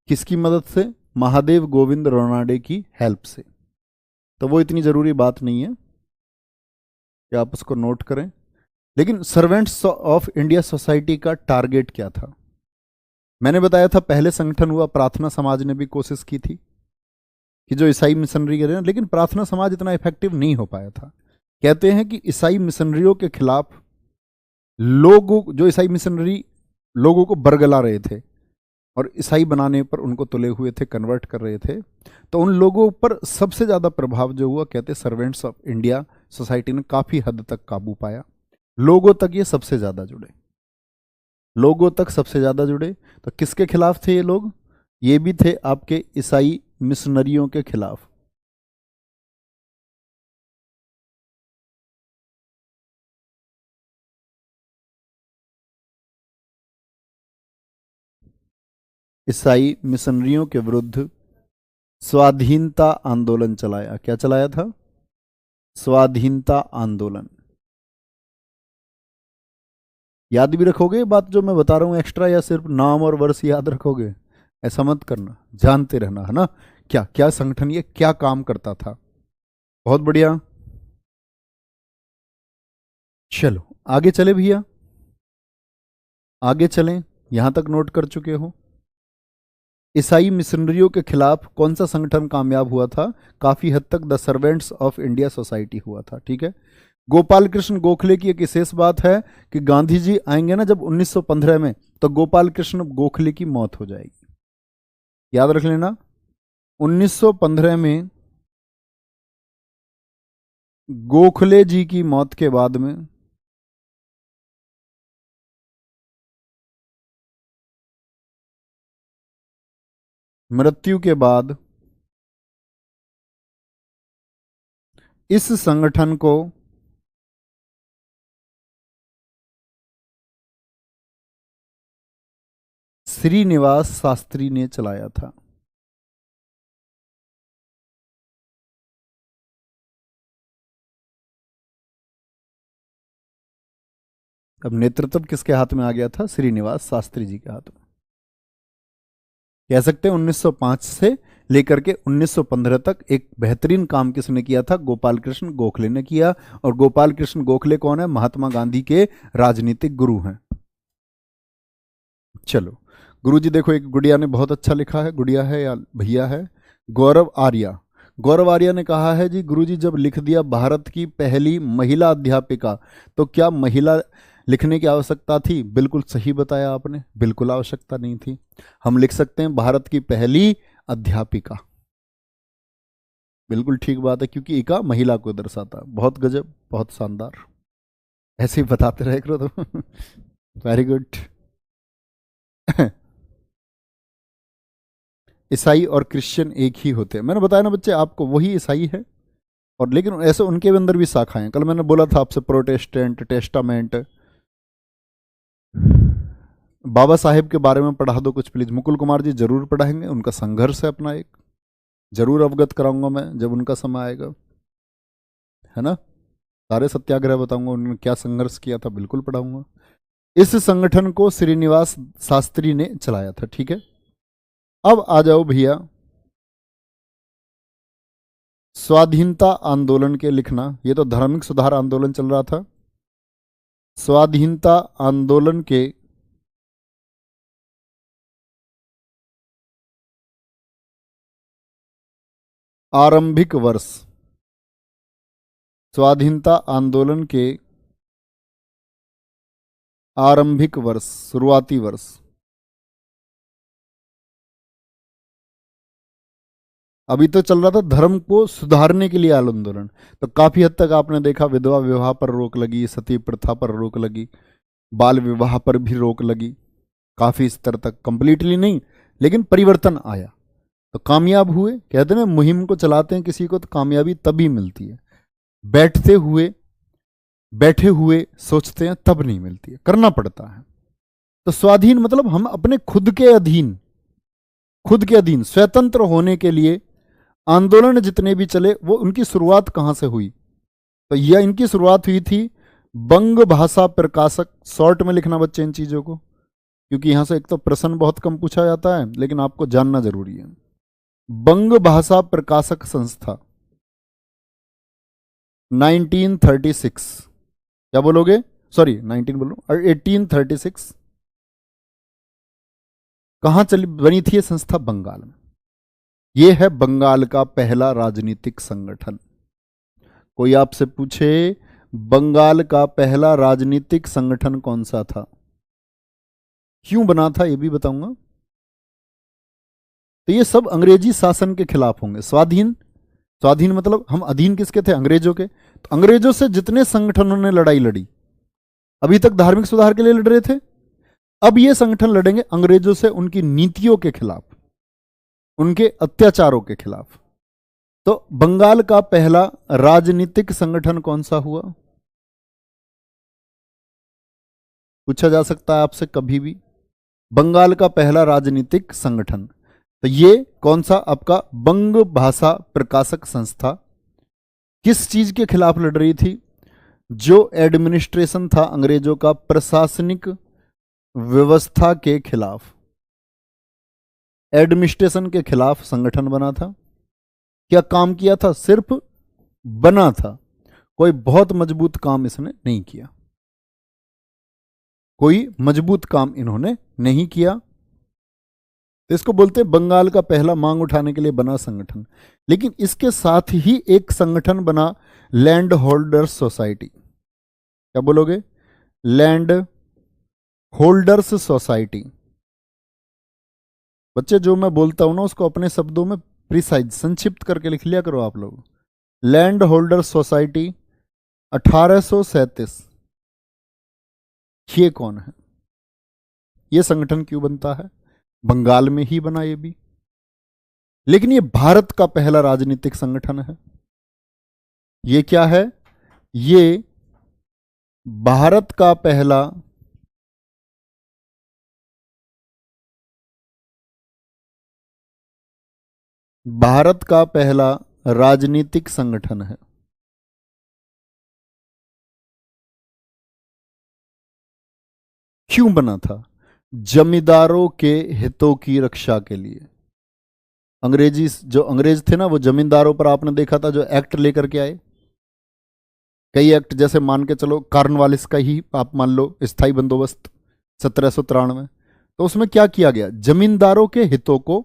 किसकी मदद से? महादेव गोविंद रोनाडे की हेल्प से। तो वो इतनी जरूरी बात नहीं है कि आप उसको नोट करें। लेकिन सर्वेंट्स ऑफ इंडिया सोसाइटी का टारगेट क्या था? मैंने बताया था पहले संगठन हुआ, प्रार्थना समाज ने भी कोशिश की थी कि जो ईसाई मिशनरी कर रहे हैं, लेकिन प्रार्थना समाज इतना इफेक्टिव नहीं हो पाया था। कहते हैं कि ईसाई मिशनरियों के खिलाफ लोगों, जो ईसाई मिशनरी लोगों को बरगला रहे थे और ईसाई बनाने पर उनको तुले हुए थे, कन्वर्ट कर रहे थे, तो उन लोगों पर सबसे ज्यादा प्रभाव जो हुआ, कहते सर्वेंट्स ऑफ इंडिया सोसाइटी ने काफी हद तक काबू पाया। लोगों तक ये सबसे ज्यादा जुड़े, लोगों तक सबसे ज्यादा जुड़े। तो किसके खिलाफ थे ये लोग? ये भी थे आपके ईसाई मिशनरियों के खिलाफ। ईसाई मिशनरियों के विरुद्ध स्वाधीनता आंदोलन चलाया। क्या चलाया था? स्वाधीनता आंदोलन। याद भी रखोगे ये बात जो मैं बता रहा हूं एक्स्ट्रा, या सिर्फ नाम और वर्ष याद रखोगे? ऐसा मत करना, जानते रहना, है ना। क्या क्या संगठन, ये क्या काम करता था। बहुत बढ़िया। चलो आगे चले भैया, आगे चलें। यहां तक नोट कर चुके हो। ईसाई मिशनरियों के खिलाफ कौन सा संगठन कामयाब हुआ था? काफी हद तक the servants of India society हुआ था, ठीक है। गोपाल कृष्ण गोखले की एक विशेष बात है कि गांधी जी आएंगे ना जब 1915 में, तो गोपाल कृष्ण गोखले की मौत हो जाएगी। याद रख लेना, 1915 में गोखले जी की मौत के बाद में मृत्यु के बाद इस संगठन को श्रीनिवास शास्त्री ने चलाया था। अब नेतृत्व किसके हाथ में आ गया था? श्रीनिवास शास्त्री जी के हाथ में। कह सकते हैं 1905 से लेकर के 1915 तक एक बेहतरीन काम किसने किया था? गोपाल कृष्ण गोखले ने किया। और गोपाल कृष्ण गोखले कौन है? महात्मा गांधी के राजनीतिक गुरु हैं। चलो, गुरुजी देखो, एक गुड़िया ने बहुत अच्छा लिखा है, गुड़िया है या भैया है, गौरव आर्या। गौरव आर्या ने कहा है जी, गुरुजी जब लिख दिया भारत की पहली महिला अध्यापिका, तो क्या महिला लिखने की आवश्यकता थी? बिल्कुल सही बताया आपने, बिल्कुल आवश्यकता नहीं थी। हम लिख सकते हैं भारत की पहली अध्यापिका, बिल्कुल ठीक बात है, क्योंकि इका महिला को दर्शाता है। बहुत गजब, बहुत शानदार, ऐसे ही बताते रहे करो तो। Very good. ईसाई और क्रिश्चियन एक ही होते हैं, मैंने बताया ना बच्चे आपको, वही ईसाई है। और लेकिन ऐसे उनके अंदर भी शाखाएं, कल मैंने बोला था आपसे प्रोटेस्टेंट, टेस्टामेंट। बाबा साहेब के बारे में पढ़ा दो कुछ प्लीज, मुकुल कुमार जी जरूर पढ़ाएंगे, उनका संघर्ष है अपना एक, जरूर अवगत कराऊंगा मैं जब उनका समय आएगा, है ना। सारे सत्याग्रह बताऊंगा, उन्होंने क्या संघर्ष किया था, बिल्कुल पढ़ाऊंगा। इस संगठन को श्रीनिवास शास्त्री ने चलाया था, ठीक है। अब आ जाओ भैया, स्वाधीनता आंदोलन के लिखना, ये तो धार्मिक सुधार आंदोलन चल रहा था। स्वाधीनता आंदोलन के आरंभिक वर्ष, स्वाधीनता आंदोलन के आरंभिक वर्ष, शुरुआती वर्ष। अभी तो चल रहा था धर्म को सुधारने के लिए आंदोलन, तो काफी हद तक आपने देखा विधवा विवाह पर रोक लगी, सती प्रथा पर रोक लगी, बाल विवाह पर भी रोक लगी, काफी स्तर तक, कंप्लीटली नहीं लेकिन परिवर्तन आया। तो कामयाब हुए, कहते हैं मुहिम को चलाते हैं किसी को तो कामयाबी तभी मिलती है, बैठे हुए सोचते हैं तब नहीं मिलती है, करना पड़ता है। तो स्वाधीन मतलब हम अपने खुद के अधीन स्वतंत्र होने के लिए आंदोलन जितने भी चले, वो उनकी शुरुआत कहां से हुई? तो यह इनकी शुरुआत हुई थी बंग भाषा प्रकाशक, शॉर्ट में लिखना बच्चे इन चीजों को, क्योंकि यहां से एक तो प्रश्न बहुत कम पूछा जाता है, लेकिन आपको जानना जरूरी है। बंग भाषा प्रकाशक संस्था 1936, क्या बोलोगे? सॉरी 19 बोलो, 1836। कहां चली बनी थी ये संस्था? बंगाल में। ये है बंगाल का पहला राजनीतिक संगठन। कोई आपसे पूछे बंगाल का पहला राजनीतिक संगठन कौन सा था, क्यों बना था, ये भी बताऊंगा। तो ये सब अंग्रेजी शासन के खिलाफ होंगे। स्वाधीन मतलब हम अधीन किसके थे? अंग्रेजों के। तो अंग्रेजों से जितने संगठनों ने लड़ाई लड़ी, अभी तक धार्मिक सुधार के लिए लड़ रहे थे, अब ये संगठन लड़ेंगे अंग्रेजों से उनकी नीतियों के खिलाफ, उनके अत्याचारों के खिलाफ। तो बंगाल का पहला राजनीतिक संगठन कौन सा हुआ? पूछा जा सकता है आपसे कभी भी, बंगाल का पहला राजनीतिक संगठन। तो ये कौन सा? आपका बंग भाषा प्रकाशक संस्था किस चीज के खिलाफ लड़ रही थी? जो एडमिनिस्ट्रेशन था अंग्रेजों का, प्रशासनिक व्यवस्था के खिलाफ, एडमिनिस्ट्रेशन के खिलाफ संगठन बना था। क्या काम किया था? सिर्फ बना था, कोई बहुत मजबूत काम इसने नहीं किया, कोई मजबूत काम इन्होंने नहीं किया। तो इसको बोलते हैं बंगाल का पहला मांग उठाने के लिए बना संगठन। लेकिन इसके साथ ही एक संगठन बना लैंड होल्डर्स सोसाइटी। क्या बोलोगे? Land holders society. बच्चे जो मैं बोलता हूं ना उसको अपने शब्दों में प्रिसाइज संक्षिप्त करके लिख लिया करो आप लोग। Land holders society 1837। ये कौन है? ये संगठन क्यों बनता है? बंगाल में ही बना ये भी, लेकिन ये भारत का पहला राजनीतिक संगठन है। ये क्या है? ये भारत का पहला राजनीतिक संगठन है। क्यों बना था? जमींदारों के हितों की रक्षा के लिए। अंग्रेजी जो अंग्रेज थे ना, वो जमींदारों पर आपने देखा था जो एक्ट लेकर के आए, कई एक्ट, जैसे मान के चलो कार्नवालिस का ही आप मान लो, स्थायी बंदोबस्त 1793। तो उसमें क्या किया गया? जमींदारों के हितों को,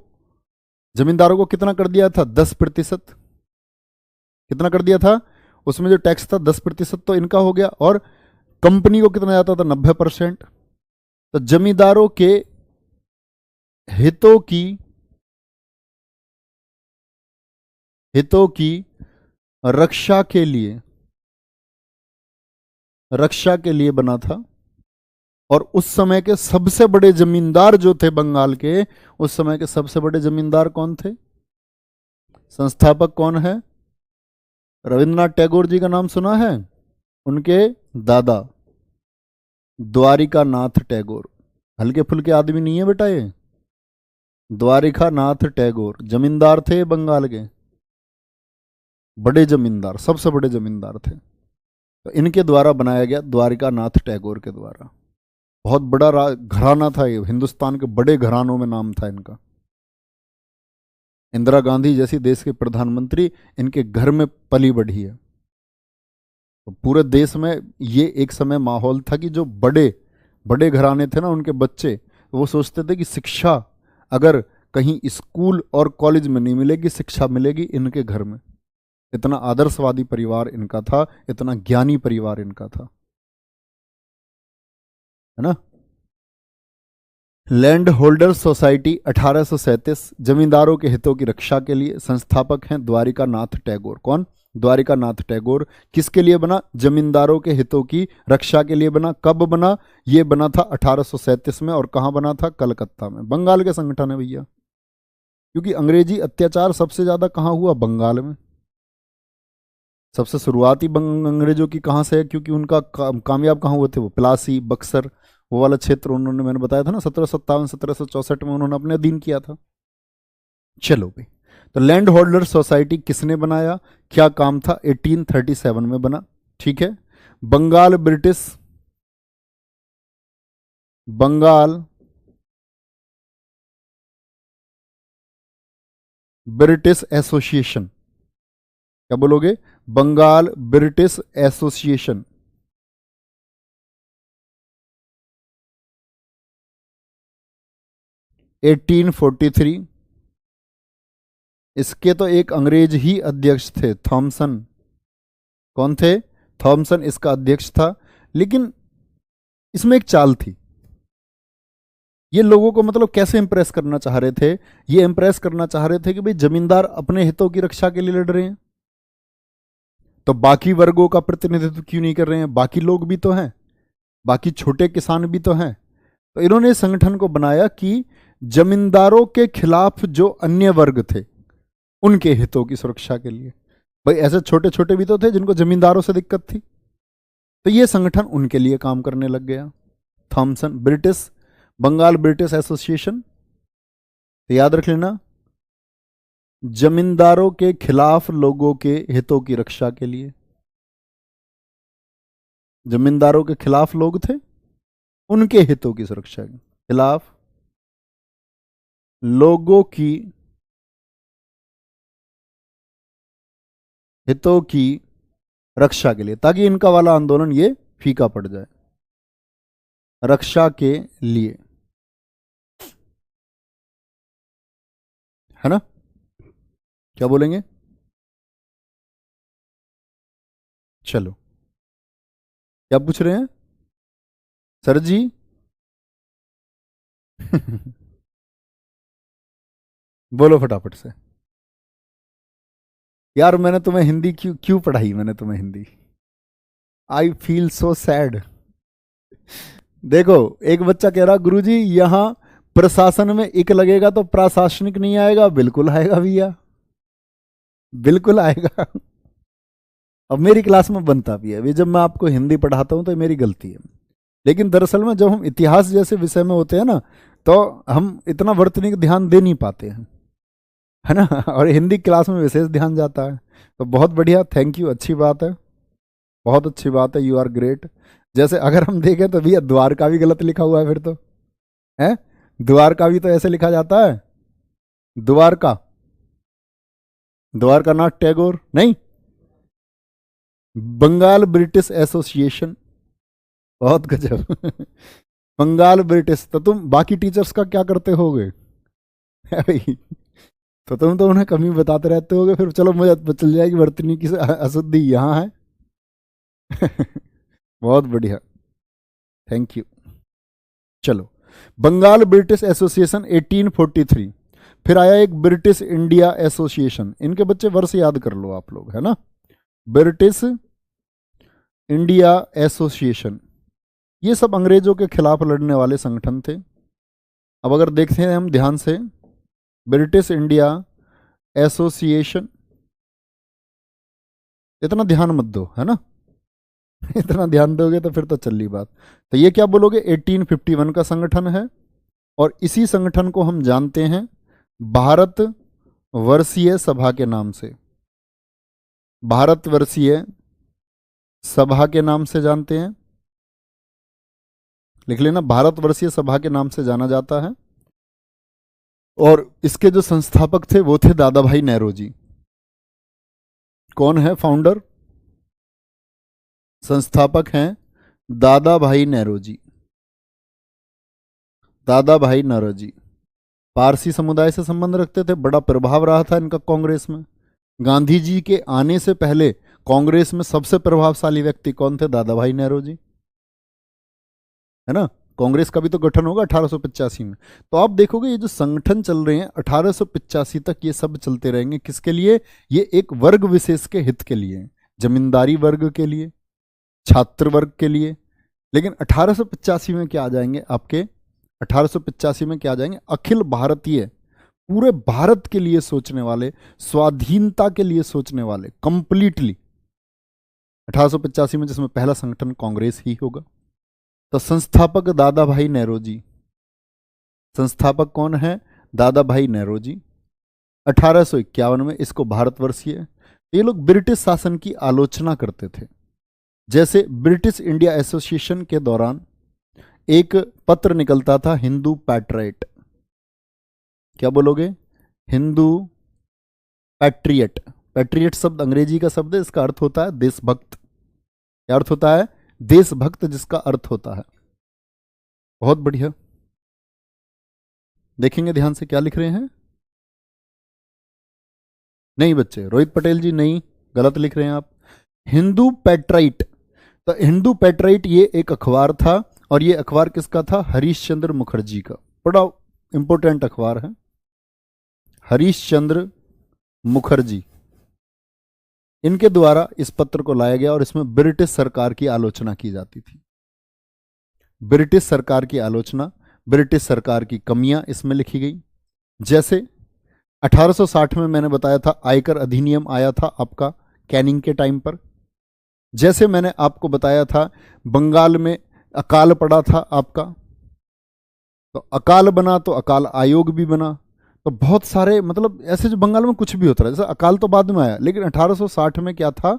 जमींदारों को कितना कर दिया था? 10%। कितना कर दिया था? उसमें जो टैक्स था 10% तो इनका हो गया, और कंपनी को कितना जाता था? 90%। तो जमींदारों के हितों की रक्षा के लिए बना था। और उस समय के सबसे बड़े जमींदार जो थे बंगाल के, उस समय के सबसे बड़े जमींदार कौन थे? संस्थापक कौन है? रविंद्रनाथ टैगोर जी का नाम सुना है? उनके दादा द्वारिका नाथ टैगोर। हल्के फुल्के आदमी नहीं है बेटा ये। द्वारिका नाथ टैगोर जमींदार थे बंगाल के, बड़े जमींदार, सबसे बड़े जमींदार थे। तो इनके द्वारा बनाया गया, द्वारिका नाथ टैगोर के द्वारा। बहुत बड़ा घराना था ये, हिंदुस्तान के बड़े घरानों में नाम था इनका। इंदिरा गांधी जैसी देश के प्रधानमंत्री इनके घर में पली बढ़ी है। तो पूरे देश में ये एक समय माहौल था कि जो बड़े बड़े घराने थे ना, उनके बच्चे वो सोचते थे कि शिक्षा अगर कहीं स्कूल और कॉलेज में नहीं मिलेगी, शिक्षा मिलेगी इनके घर में। इतना आदर्शवादी परिवार इनका था, इतना ज्ञानी परिवार इनका था, है ना। लैंड होल्डर सोसाइटी 1837, जमींदारों के हितों की रक्षा के लिए। संस्थापक हैं द्वारिका नाथ टैगोर। कौन? द्वारिका नाथ टैगोर। किसके लिए बना? जमींदारों के हितों की रक्षा के लिए बना। कब बना? ये बना था 1837 में। और कहाँ बना था? कलकत्ता में। बंगाल के संगठन है भैया, क्योंकि अंग्रेजी अत्याचार सबसे ज्यादा कहाँ हुआ? बंगाल में। सबसे शुरुआती अंग्रेजों की कहाँ से है? क्योंकि उनका कामयाब कहाँ हुए थे? वो प्लासी, बक्सर, वो वाला क्षेत्र उन्होंने, मैंने बताया था ना, 1757 1764 में उन्होंने अपने अधीन किया था। चलो भाई, तो लैंड होल्डर सोसाइटी किसने बनाया? क्या काम था? 1837 में बना। ठीक है। Bengal British association. क्या बोलोगे? Bengal British association. 1843। इसके तो एक अंग्रेज ही अध्यक्ष थे, थॉमसन। कौन थे? थॉमसन इसका अध्यक्ष था। लेकिन इसमें एक चाल थी। ये लोगों को मतलब कैसे इंप्रेस करना चाह रहे थे? ये इंप्रेस करना चाह रहे थे कि भाई जमींदार अपने हितों की रक्षा के लिए लड़ रहे हैं, तो बाकी वर्गों का प्रतिनिधित्व क्यों नहीं कर रहे हैं? बाकी लोग भी तो हैं, बाकी छोटे किसान भी तो हैं। तो इन्होंने संगठन को बनाया कि जमींदारों के खिलाफ जो अन्य वर्ग थे उनके हितों की सुरक्षा के लिए। भाई ऐसे छोटे छोटे भी तो थे जिनको जमींदारों से दिक्कत थी, तो ये संगठन उनके लिए काम करने लग गया। Thomson British, Bengal British association, तो याद रख लेना, जमींदारों के खिलाफ लोगों के हितों की रक्षा के लिए। जमींदारों के खिलाफ लोग थे, उनके हितों की सुरक्षा के खिलाफ लोगों की हितों की रक्षा के लिए, ताकि इनका वाला आंदोलन ये फीका पड़ जाए। रक्षा के लिए, है ना। क्या बोलेंगे? चलो, क्या पूछ रहे हैं सर जी? बोलो फटाफट से। यार मैंने तुम्हें हिंदी क्यों क्यों पढ़ाई? मैंने तुम्हें Hindi, I feel so sad. देखो, एक बच्चा कह रहा गुरुजी यहां प्रशासन में इक लगेगा तो प्रशासनिक नहीं आएगा। बिल्कुल आएगा भैया, बिल्कुल आएगा। अब मेरी क्लास में बनता भी है, अभी जब मैं आपको हिंदी पढ़ाता हूं तो मेरी गलती है। लेकिन दरअसल में जब हम इतिहास जैसे विषय में होते हैं ना, तो हम इतना वर्तनी का ध्यान दे नहीं पाते हैं, है ना। और हिंदी क्लास में विशेष ध्यान जाता है। तो बहुत बढ़िया, थैंक यू, अच्छी बात है, बहुत अच्छी बात है, यू आर ग्रेट। जैसे अगर हम देखें तो भैया द्वारका भी गलत लिखा हुआ है फिर तो, है द्वारका भी तो ऐसे लिखा जाता है, द्वारका, द्वारका नाथ टैगोर नहीं, बंगाल ब्रिटिश एसोसिएशन, बहुत गजब। बंगाल ब्रिटिश, तो तुम बाकी टीचर्स का क्या करते होगे भाई, तो तुम तो उन्हें कमी बताते रहते होगे, फिर चलो मुझे पता चल जाएगी वर्तनी की अशुद्धि यहाँ है। बहुत बढ़िया, थैंक यू। चलो, बंगाल ब्रिटिश एसोसिएशन 1843, फिर आया एक ब्रिटिश इंडिया एसोसिएशन, इनके बच्चे वर्ष याद कर लो आप लोग, है ना, ब्रिटिश इंडिया एसोसिएशन, ये सब अंग्रेजों के खिलाफ लड़ने वाले संगठन थे। अब अगर देखते हैं हम ध्यान से, ब्रिटिश इंडिया एसोसिएशन, इतना ध्यान मत दो, है ना, इतना ध्यान दोगे तो फिर तो चल रही बात। तो ये क्या बोलोगे, 1851 का संगठन है, और इसी संगठन को हम जानते हैं भारत वर्षीय सभा के नाम से, भारतवर्षीय सभा के नाम से जानते हैं, लिख लेना, भारतवर्षीय सभा के नाम से जाना जाता है। और इसके जो संस्थापक थे वो थे दादा भाई नेहरू। कौन है फाउंडर, संस्थापक हैं दादा भाई नेहरू। दादा भाई नेहरू पारसी समुदाय से संबंध रखते थे, बड़ा प्रभाव रहा था इनका कांग्रेस में। गांधी जी के आने से पहले कांग्रेस में सबसे प्रभावशाली व्यक्ति कौन थे, दादा भाई नेहरू, है ना। कांग्रेस का भी तो गठन होगा 1885 में। तो आप देखोगे ये जो संगठन चल रहे हैं 1885 तक, ये सब चलते रहेंगे किसके लिए, ये एक वर्ग विशेष के हित के लिए, जमींदारी वर्ग के लिए, छात्र वर्ग के लिए। लेकिन 1885 में क्या आ जाएंगे आपके, 1885 में क्या आ जाएंगे, अखिल भारतीय, पूरे भारत के लिए सोचने वाले, स्वाधीनता के लिए सोचने वाले, कंप्लीटली 1885 में, जिसमें पहला संगठन कांग्रेस ही होगा। तो संस्थापक दादा भाई नेहरू, संस्थापक कौन है, दादा भाई नेहरू। 1851 में इसको भारतवर्षीय, ये लोग ब्रिटिश शासन की आलोचना करते थे। जैसे ब्रिटिश इंडिया एसोसिएशन के दौरान एक पत्र निकलता था, हिंदू पैट्रियट, क्या बोलोगे, हिंदू पैट्रियट, पैट्रियट शब्द अंग्रेजी का शब्द है, इसका अर्थ होता है देशभक्त। क्या अर्थ होता है, देशभक्त, जिसका अर्थ होता है। बहुत बढ़िया, देखेंगे ध्यान से क्या लिख रहे हैं। नहीं बच्चे, रोहित पटेल जी नहीं, गलत लिख रहे हैं आप। हिंदू पैट्राइट, तो हिंदू पैट्राइट ये एक अखबार था, और ये अखबार किसका था, हरीश चंद्र मुखर्जी का, बड़ा इंपॉर्टेंट अखबार है, हरीश चंद्र मुखर्जी, इनके द्वारा इस पत्र को लाया गया, और इसमें ब्रिटिश सरकार की आलोचना की जाती थी। ब्रिटिश सरकार की आलोचना, ब्रिटिश सरकार की कमियां इसमें लिखी गई। जैसे 1860 में मैंने बताया था आयकर अधिनियम आया था आपका कैनिंग के टाइम पर। जैसे मैंने आपको बताया था बंगाल में अकाल पड़ा था आपका, तो अकाल बना तो अकाल आयोग भी बना। तो बहुत सारे मतलब ऐसे जो बंगाल में कुछ भी होता रहा, जैसे अकाल तो बाद में आया, लेकिन 1860 में क्या था,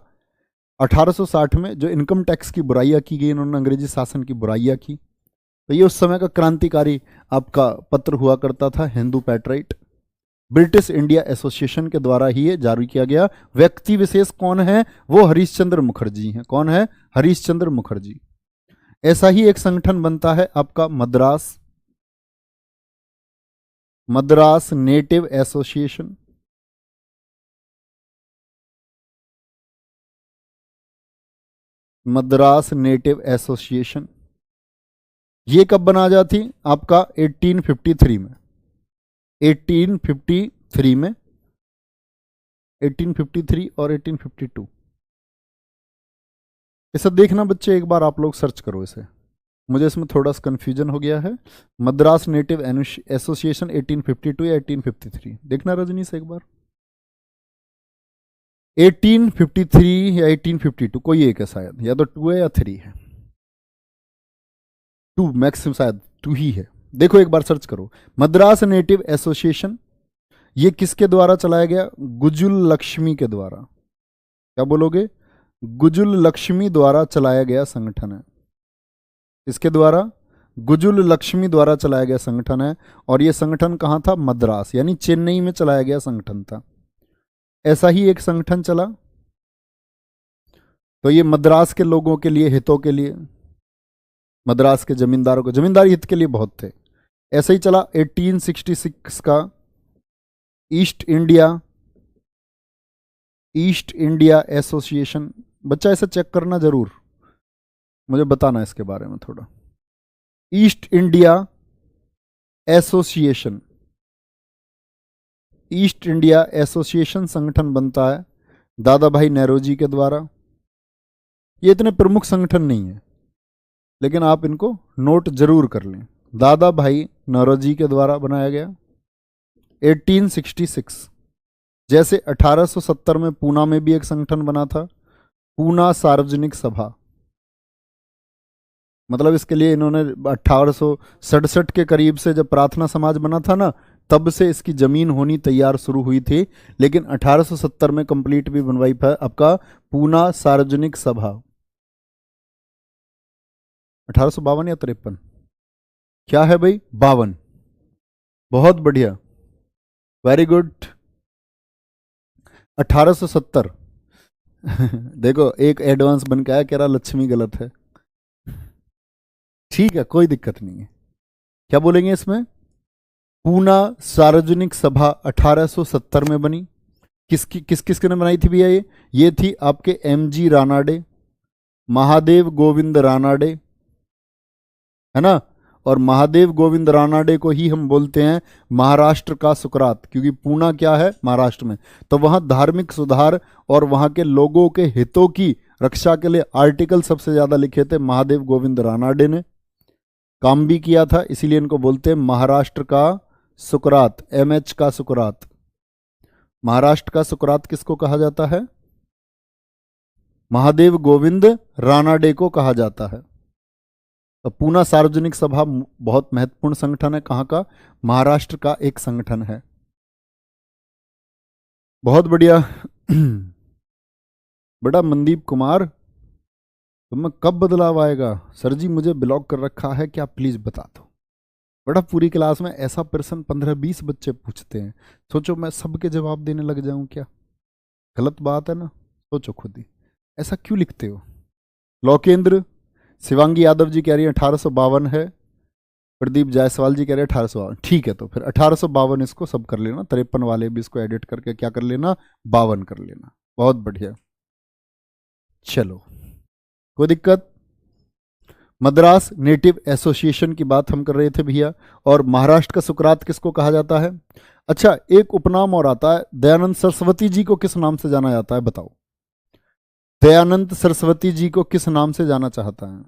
1860 में जो इनकम टैक्स की बुराइयां की गई, इन्होंने अंग्रेजी शासन की बुराइयां की, तो ये उस समय का क्रांतिकारी आपका पत्र हुआ करता था, हिंदू पैट्राइट। ब्रिटिश इंडिया एसोसिएशन के द्वारा ही ये जारी किया गया। व्यक्ति विशेष कौन है, वो हरीश चंद्र मुखर्जी हैं। कौन है, हरीश चंद्र मुखर्जी। ऐसा ही एक संगठन बनता है आपका Madras native association. Madras native association ये कब बना जाती, आपका 1853 में, 1853 में, 1853 और 1852। इसे देखना बच्चे, एक बार आप लोग सर्च करो इसे, मुझे इसमें थोड़ा सा कंफ्यूजन हो गया है। मद्रास नेटिव एसोसिएशन 1852 या 1853, देखना रजनी से एक बार। 1853 या 1852 कोई एक है शायद, या तो 2 है या 3 है, 2 मैक्सिमम, शायद 2 ही है। देखो एक बार सर्च करो, मद्रास नेटिव एसोसिएशन, ये किसके द्वारा चलाया गया, गुजुल लक्ष्मी के द्वारा। क्या बोलोगे, गुजुल लक्ष्मी द्वारा चलाया गया संगठन है। इसके द्वारा गुजुल लक्ष्मी द्वारा चलाया गया संगठन है। और यह संगठन कहाँ था? मद्रास, यानी चेन्नई में चलाया गया संगठन था। ऐसा ही एक संगठन चला, तो ये मद्रास के लोगों के लिए, हितों के लिए, मद्रास के जमींदारों को, जमींदारी हित के लिए बहुत थे। ऐसा ही चला 1866 का ईस्ट इंडिया एसोसिएशन। बच्चा ऐसे चेक करना जरूर, मुझे बताना इसके बारे में थोड़ा। East India association, east India association संगठन बनता है दादा भाई नेरोजी के द्वारा। ये इतने प्रमुख संगठन नहीं है, लेकिन आप इनको नोट जरूर कर लें। दादा भाई नौरोजी के द्वारा बनाया गया 1866। जैसे 1870 में पूना में भी एक संगठन बना था, पूना सार्वजनिक सभा। मतलब इसके लिए इन्होंने 1867 के करीब से जब प्रार्थना समाज बना था ना, तब से इसकी जमीन होनी तैयार शुरू हुई थी, लेकिन 1870 में कंप्लीट भी बनवाई था आपका पूना सार्वजनिक सभा। 1852 या 53, क्या है भाई? 52। बहुत बढ़िया, वेरी गुड। 1870 देखो एक एडवांस बन के आया, कह रहा लक्ष्मी गलत है। ठीक है, कोई दिक्कत नहीं है। क्या बोलेंगे इसमें? पूना सार्वजनिक सभा 1870 में बनी। किसने बनाई थी भैया? ये थी आपके MG रानाडे, महादेव गोविंद रानाडे, है ना। और महादेव गोविंद रानाडे को ही हम बोलते हैं महाराष्ट्र का सुकरात, क्योंकि पूना क्या है? महाराष्ट्र में। तो वहां धार्मिक सुधार और वहां के लोगों के हितों की रक्षा के लिए आर्टिकल सबसे ज्यादा लिखे थे महादेव गोविंद रानाडे ने। काम भी किया था, इसीलिए इनको बोलते हैं महाराष्ट्र का सुकरात, MH का सुकरात। महाराष्ट्र का सुकरात किसको कहा जाता है? महादेव गोविंद रानाडे को कहा जाता है। तो पूना सार्वजनिक सभा बहुत महत्वपूर्ण संगठन है। कहां का? महाराष्ट्र का एक संगठन है। बहुत बढ़िया। बेटा मनदीप कुमार, तुम्हें कब बदलाव आएगा? सर जी मुझे ब्लॉक कर रखा है, क्या प्लीज बता दो। बेटा पूरी क्लास में ऐसा प्रश्न 15-20 बच्चे पूछते हैं, सोचो मैं सबके जवाब देने लग जाऊं क्या? गलत बात है ना, सोचो खुद ही। ऐसा क्यों लिखते हो? लोकेंद्र, शिवांगी यादव जी कह रही है 1852 है, प्रदीप जायसवाल जी कह रहे हैं 1852। ठीक है, तो फिर 1852 इसको सब कर लेना, 53 वाले भी इसको एडिट करके क्या कर लेना? 52 कर लेना। बहुत बढ़िया, चलो कोई दिक्कत? मद्रास नेटिव एसोसिएशन की बात हम कर रहे थे भैया। और महाराष्ट्र का सुकरात किसको कहा जाता है? अच्छा, एक उपनाम और आता है, दयानंद सरस्वती जी को किस नाम से जाना जाता है? बताओ, दयानंद सरस्वती जी को किस नाम से जाना चाहता है?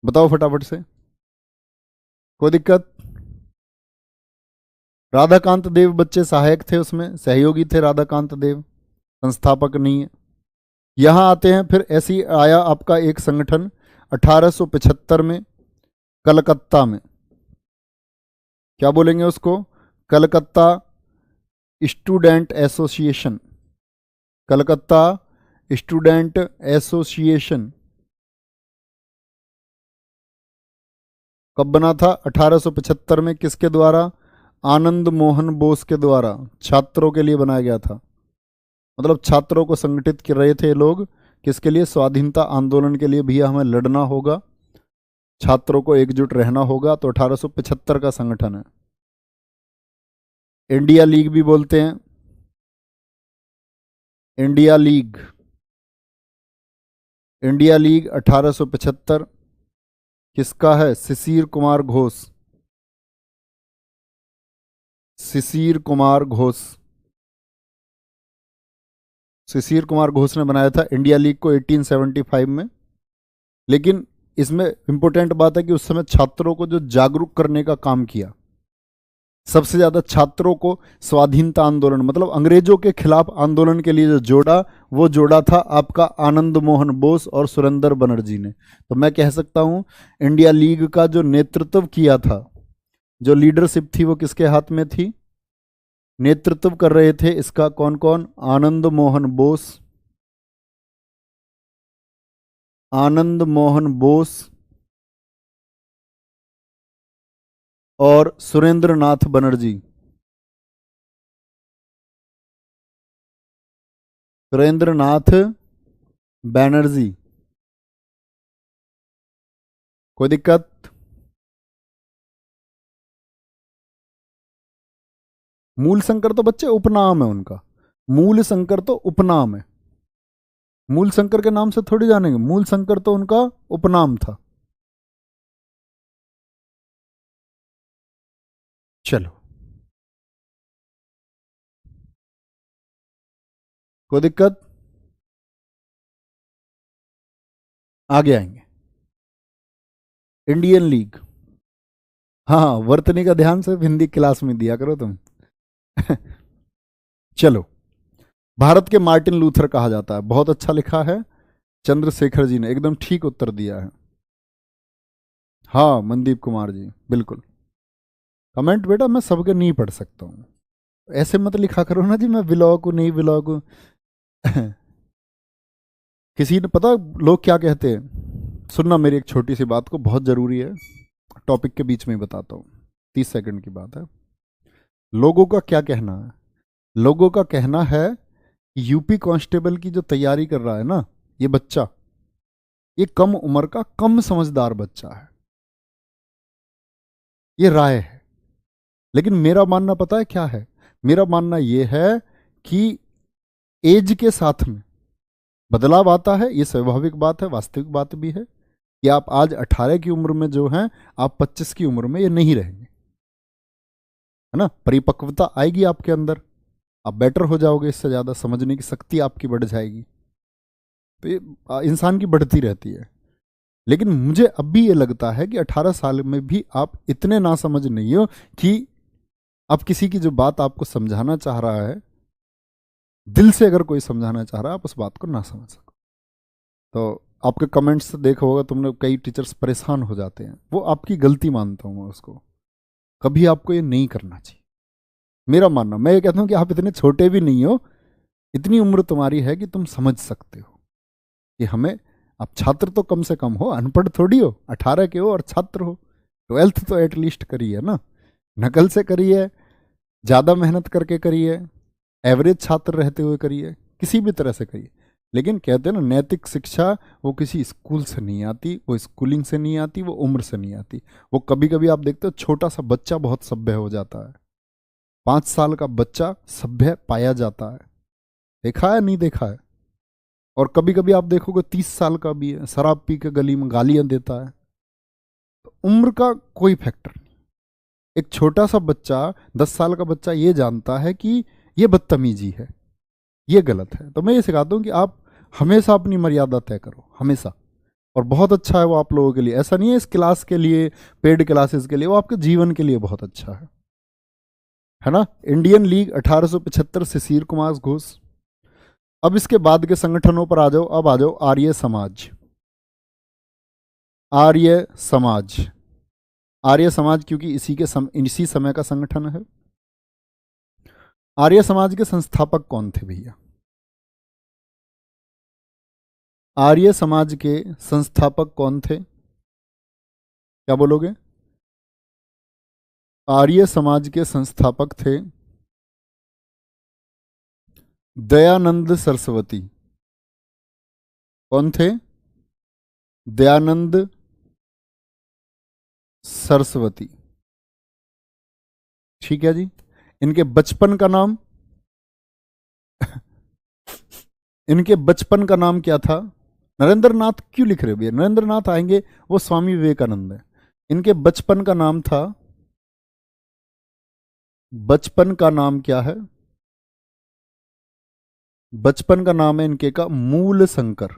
बताओ फटाफट से, कोई दिक्कत? राधाकांत देव बच्चे सहायक थे, उसमें सहयोगी थे राधाकांत देव, संस्थापक नहीं है। यहां आते हैं, फिर ऐसी आया आपका एक संगठन 1875 में कलकत्ता में। क्या बोलेंगे उसको? Calcutta student association. Calcutta student association कब बना था? 1875 में। किसके द्वारा? आनंद मोहन बोस के द्वारा। छात्रों के लिए बनाया गया था। मतलब छात्रों को संगठित कर रहे थे लोग, किसके लिए? स्वाधीनता आंदोलन के लिए। भैया हमें लड़ना होगा, छात्रों को एकजुट रहना होगा, तो 1875 का संगठन है। इंडिया लीग भी बोलते हैं, इंडिया लीग। इंडिया लीग 1875 किसका है? शिशिर कुमार घोष। शिशिर कुमार घोष, शिशिर कुमार घोष ने बनाया था इंडिया लीग को 1875 में। लेकिन इसमें इंपॉर्टेंट बात है कि उस समय छात्रों को जो जागरूक करने का काम किया, सबसे ज्यादा छात्रों को स्वाधीनता आंदोलन, मतलब अंग्रेजों के खिलाफ आंदोलन के लिए जो जोड़ा, वो जोड़ा था आपका आनंद मोहन बोस और सुरेंद्र बनर्जी ने। तो मैं कह सकता हूं इंडिया लीग का जो नेतृत्व किया था, जो लीडरशिप थी, वो किसके हाथ में थी? नेतृत्व कर रहे थे इसका कौन कौन? आनंद मोहन बोस, आनंद मोहन बोस और सुरेंद्र नाथ बनर्जी। सुरेंद्र नाथ बैनर्जी। कोई दिक्कत? मूल शंकर तो बच्चे उपनाम है उनका, मूल शंकर तो उपनाम है। मूल शंकर के नाम से थोड़ी जानेंगे, मूल शंकर तो उनका उपनाम था। चलो, कोई दिक्कत? आगे आएंगे। इंडियन लीग, हाँ वर्तनी का ध्यान से हिंदी क्लास में दिया करो तुम। चलो, भारत के मार्टिन लूथर कहा जाता है, बहुत अच्छा लिखा है चंद्रशेखर जी ने, एकदम ठीक उत्तर दिया है। हाँ मनदीप कुमार जी, बिल्कुल। कमेंट बेटा मैं सबके नहीं पढ़ सकता हूँ, ऐसे मत लिखा करो ना जी मैं बिलोंग हूँ नहीं बिलोंग हूँ। किसी ने पता लोग क्या कहते हैं, सुनना मेरी एक छोटी सी बात को, बहुत जरूरी है, टॉपिक के बीच में ही बताता हूँ, 30 सेकंड की बात है। लोगों का क्या कहना है? लोगों का कहना है कि यूपी कांस्टेबल की जो तैयारी कर रहा है ना ये बच्चा, ये कम उम्र का कम समझदार बच्चा है, ये राय है। लेकिन मेरा मानना पता है क्या है? मेरा मानना यह है कि एज के साथ में बदलाव आता है, ये स्वाभाविक बात है, वास्तविक बात भी है कि आप आज 18 की उम्र में जो हैं, आप 25 की उम्र में ये नहीं रहेंगे, है ना। परिपक्वता आएगी आपके अंदर, आप बेटर हो जाओगे, इससे ज़्यादा समझने की शक्ति आपकी बढ़ जाएगी, तो ये इंसान की बढ़ती रहती है। लेकिन मुझे अब भी ये लगता है कि 18 साल में भी आप इतने ना समझ नहीं हो कि आप किसी की जो बात आपको समझाना चाह रहा है, दिल से अगर कोई समझाना चाह रहा है, आप उस बात को ना समझ सको। तो आपके कमेंट्स से देखा होगा तुमने, कई टीचर्स परेशान हो जाते हैं, वो आपकी गलती मानता हूं मैं उसको, कभी आपको ये नहीं करना चाहिए। मेरा मानना, मैं ये कहता हूं कि आप इतने छोटे भी नहीं हो, इतनी उम्र तुम्हारी है कि तुम समझ सकते हो कि हमें, आप छात्र तो कम से कम हो, अनपढ़ थोड़ी हो, 18 के हो और छात्र हो, 12th तो एटलीस्ट करी है ना, नकल से करी है, ज़्यादा मेहनत करके करी है, एवरेज छात्र रहते हुए करी है, किसी भी तरह से करिए। लेकिन कहते हैं ना नैतिक शिक्षा, वो किसी स्कूल से नहीं आती, वो स्कूलिंग से नहीं आती, वो उम्र से नहीं आती। वो कभी कभी आप देखते हो छोटा सा बच्चा बहुत सभ्य हो जाता है, 5 साल का बच्चा सभ्य पाया जाता है, देखा है नहीं देखा है? और कभी कभी आप देखोगे 30 साल का भी है, शराब पी के गली में गालियां देता है। तो उम्र का कोई फैक्टर नहीं। एक छोटा सा बच्चा, 10 साल का बच्चा ये जानता है कि ये बदतमीजी है, ये गलत है। तो मैं ये सिखाता हूँ कि आप हमेशा अपनी मर्यादा तय करो, हमेशा। और बहुत अच्छा है वो आप लोगों के लिए, ऐसा नहीं है इस क्लास के लिए, पेड क्लासेस के लिए, वो आपके जीवन के लिए बहुत अच्छा है ना। Indian league 1875, Shishir Kumar Ghosh. अब इसके बाद के संगठनों पर आ जाओ, अब आ जाओ आर्य समाज। आर्य समाज, आर्य समाज क्योंकि इसी समय का संगठन है। आर्य समाज के संस्थापक कौन थे भैया? आर्य समाज के संस्थापक कौन थे, क्या बोलोगे? आर्य समाज के संस्थापक थे दयानंद सरस्वती। कौन थे? दयानंद सरस्वती, ठीक है जी। इनके बचपन का नाम, इनके बचपन का नाम क्या था? नरेंद्र नाथ क्यों लिख रहे हो भैया? नरेंद्र नाथ आएंगे, वो स्वामी विवेकानंद है। इनके बचपन का नाम था, बचपन का नाम क्या है? बचपन का नाम है इनके का मूल शंकर,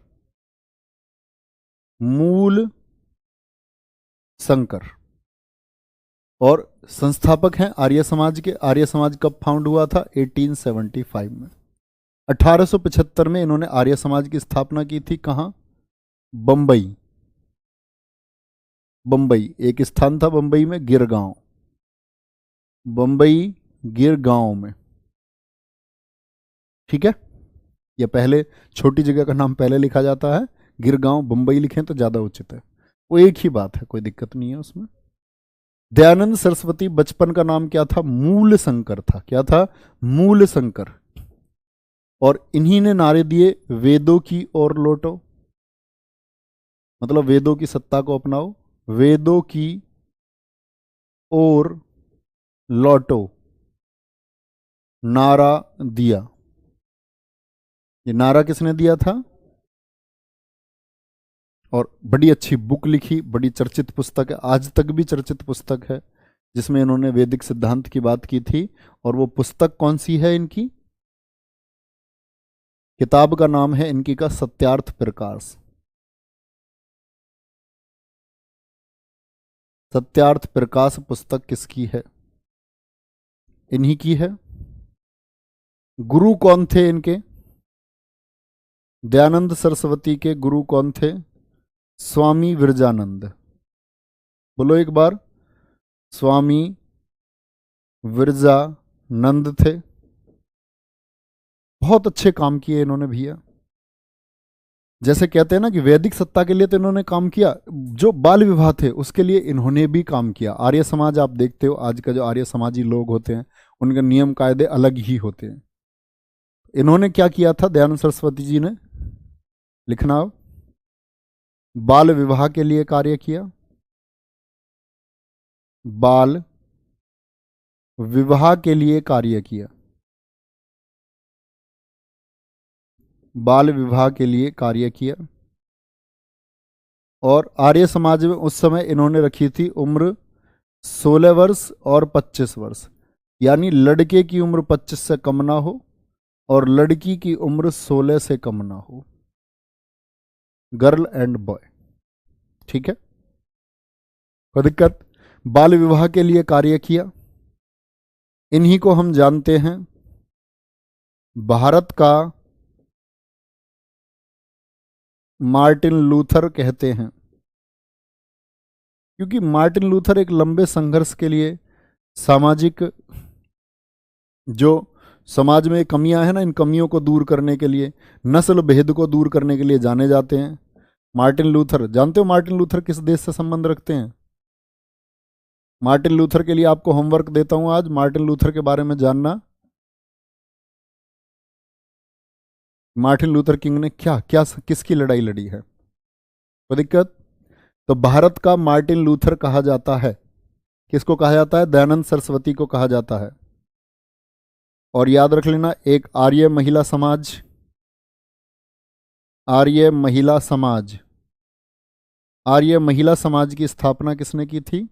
मूल शंकर। और संस्थापक हैं आर्य समाज के। आर्य समाज कब फाउंड हुआ था? 1875 में। 1875 में इन्होंने आर्य समाज की स्थापना की थी। कहां? बंबई। बंबई एक स्थान था, बंबई में गिरगांव, बंबई गिरगांव में। ठीक है, या पहले छोटी जगह का नाम पहले लिखा जाता है, गिरगांव बंबई लिखें तो ज़्यादा उचित है, वो एक ही बात है, कोई दिक्कत नहीं है उसमें। दयानंद सरस्वती बचपन का नाम क्या था? मूल शंकर था। क्या था? मूल शंकर। और इन्हीं ने नारे दिए, वेदों की ओर लौटो, मतलब वेदों की सत्ता को अपनाओ, वेदों की ओर लौटो नारा दिया। ये नारा किसने दिया था? और बड़ी अच्छी बुक लिखी, बड़ी चर्चित पुस्तक है, आज तक भी चर्चित पुस्तक है, जिसमें इन्होंने वैदिक सिद्धांत की बात की थी। और वो पुस्तक कौन सी है इनकी? किताब का नाम है इनकी का सत्यार्थ प्रकाश। सत्यार्थ प्रकाश पुस्तक किसकी है? इन्हीं की है। गुरु कौन थे इनके? दयानंद सरस्वती के गुरु कौन थे? स्वामी विरजानंद। बोलो एक बार, स्वामी विरजानंद थे। बहुत अच्छे काम किए इन्होंने भैया। जैसे कहते हैं ना कि वैदिक सत्ता के लिए तो इन्होंने काम किया, जो बाल विवाह थे उसके लिए इन्होंने भी काम किया। आर्य समाज आप देखते हो, आज का जो आर्य समाजी लोग होते हैं उनके नियम कायदे अलग ही होते हैं। इन्होंने क्या किया था दयानंद सरस्वती जी ने? लिखना, बाल विवाह के लिए कार्य किया, बाल विवाह के लिए कार्य किया, बाल विवाह के लिए कार्य किया। और आर्य समाज में उस समय इन्होंने रखी थी उम्र 16 वर्ष और 25 वर्ष, यानी लड़के की उम्र 25 से कम ना हो और लड़की की उम्र 16 से कम ना हो, गर्ल एंड बॉय। ठीक है, कोई दिक्कत? बाल विवाह के लिए कार्य किया। इन्हीं को हम जानते हैं भारत का मार्टिन लूथर कहते हैं, क्योंकि मार्टिन लूथर एक लंबे संघर्ष के लिए, सामाजिक जो समाज में कमियां हैं ना, इन कमियों को दूर करने के लिए, नस्ल भेद को दूर करने के लिए जाने जाते हैं। मार्टिन लूथर, जानते हो मार्टिन लूथर किस देश से संबंध रखते हैं? मार्टिन लूथर के लिए आपको होमवर्क देता हूं आज, मार्टिन लूथर के बारे में जानना। मार्टिन लूथर किंग ने क्या क्या किसकी लड़ाई लड़ी है? कोई दिक्कत? तो भारत का मार्टिन लूथर कहा जाता है। किसको कहा जाता है? दयानंद सरस्वती को कहा जाता है। और याद रख लेना, एक आर्य महिला समाज, आर्य महिला समाज, आर्य महिला समाज की स्थापना किसने की थी?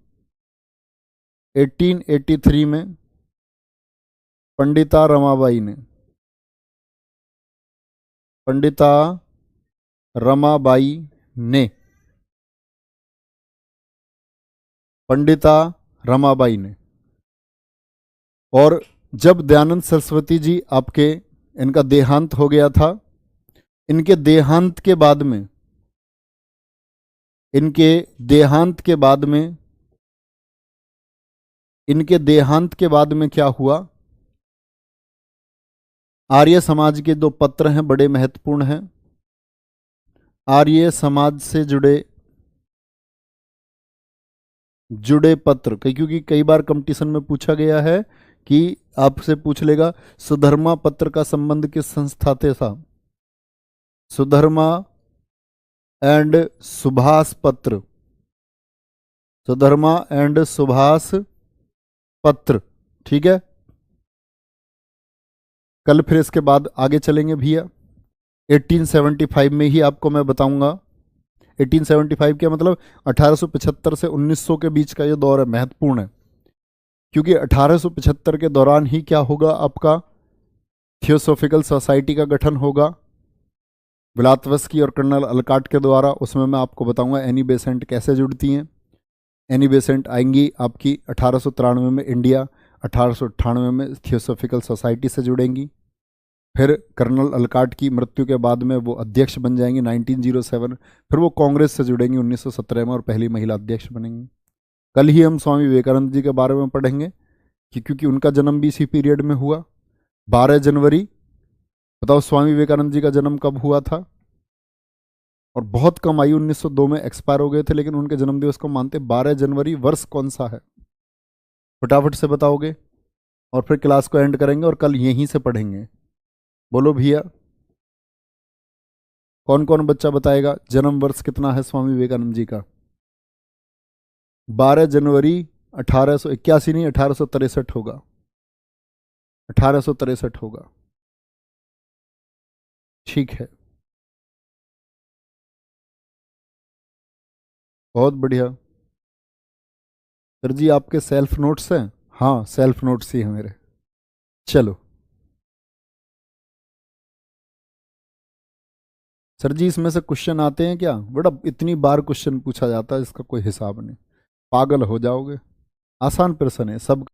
1883 में पंडिता रमाबाई ने। पंडिता रमाबाई ने, पंडिता रमाबाई ने। और जब दयानंद सरस्वती जी आपके, इनका देहांत हो गया था, इनके देहांत के बाद में, इनके देहांत के बाद में, इनके देहांत के बाद में क्या हुआ? आर्य समाज के दो पत्र हैं, बड़े महत्वपूर्ण हैं। आर्य समाज से जुड़े पत्र, क्योंकि कई बार कंपटीशन में पूछा गया है कि आपसे पूछ लेगा सुधर्मा पत्र का संबंध किस संस्था से था? सुधर्मा एंड सुभाष पत्र, सुधर्मा एंड सुभाष पत्र। ठीक है, कल फिर इसके बाद आगे चलेंगे भैया। 1875 में ही आपको मैं बताऊंगा। 1875 क्या मतलब? 1875 से 1900 के बीच का ये दौर है, महत्वपूर्ण है, क्योंकि 1875 के दौरान ही क्या होगा? आपका थियोसॉफिकल सोसाइटी का गठन होगा ब्लात्वस्की और कर्नल अलकाट के द्वारा। उसमें मैं आपको बताऊंगा एनी बेसेंट कैसे जुड़ती हैं। एनी बेसेंट आएंगी आपकी 1893 में इंडिया, 1898 में थियोसॉफिकल सोसाइटी से जुड़ेंगी। फिर कर्नल अलकाट की मृत्यु के बाद में वो अध्यक्ष बन जाएंगी 1907। फिर वो कांग्रेस से जुड़ेंगी 1917 में और पहली महिला अध्यक्ष बनेंगी। कल ही हम स्वामी विवेकानंद जी के बारे में पढ़ेंगे, क्योंकि उनका जन्म भी इसी पीरियड में हुआ, 12 जनवरी बताओ स्वामी विवेकानंद जी का जन्म कब हुआ था? और बहुत कम आयु 1902 में एक्सपायर हो गए थे, लेकिन उनके जन्मदिवस को मानते 12 जनवरी। वर्ष कौन सा है? फटाफट से बताओगे और फिर क्लास को एंड करेंगे और कल यहीं से पढ़ेंगे। बोलो भैया, कौन कौन बच्चा बताएगा जन्म वर्ष कितना है स्वामी विवेकानंद जी का? 12 जनवरी 1881 नहीं, 1863 होगा। 1863 होगा। ठीक है, बहुत बढ़िया। सर जी आपके सेल्फ नोट्स हैं? हाँ सेल्फ नोट्स ही हैं मेरे। चलो सर जी, इसमें से क्वेश्चन आते हैं क्या? बड़ा इतनी बार क्वेश्चन पूछा जाता है, इसका कोई हिसाब नहीं, पागल हो जाओगे। आसान प्रश्न है सब।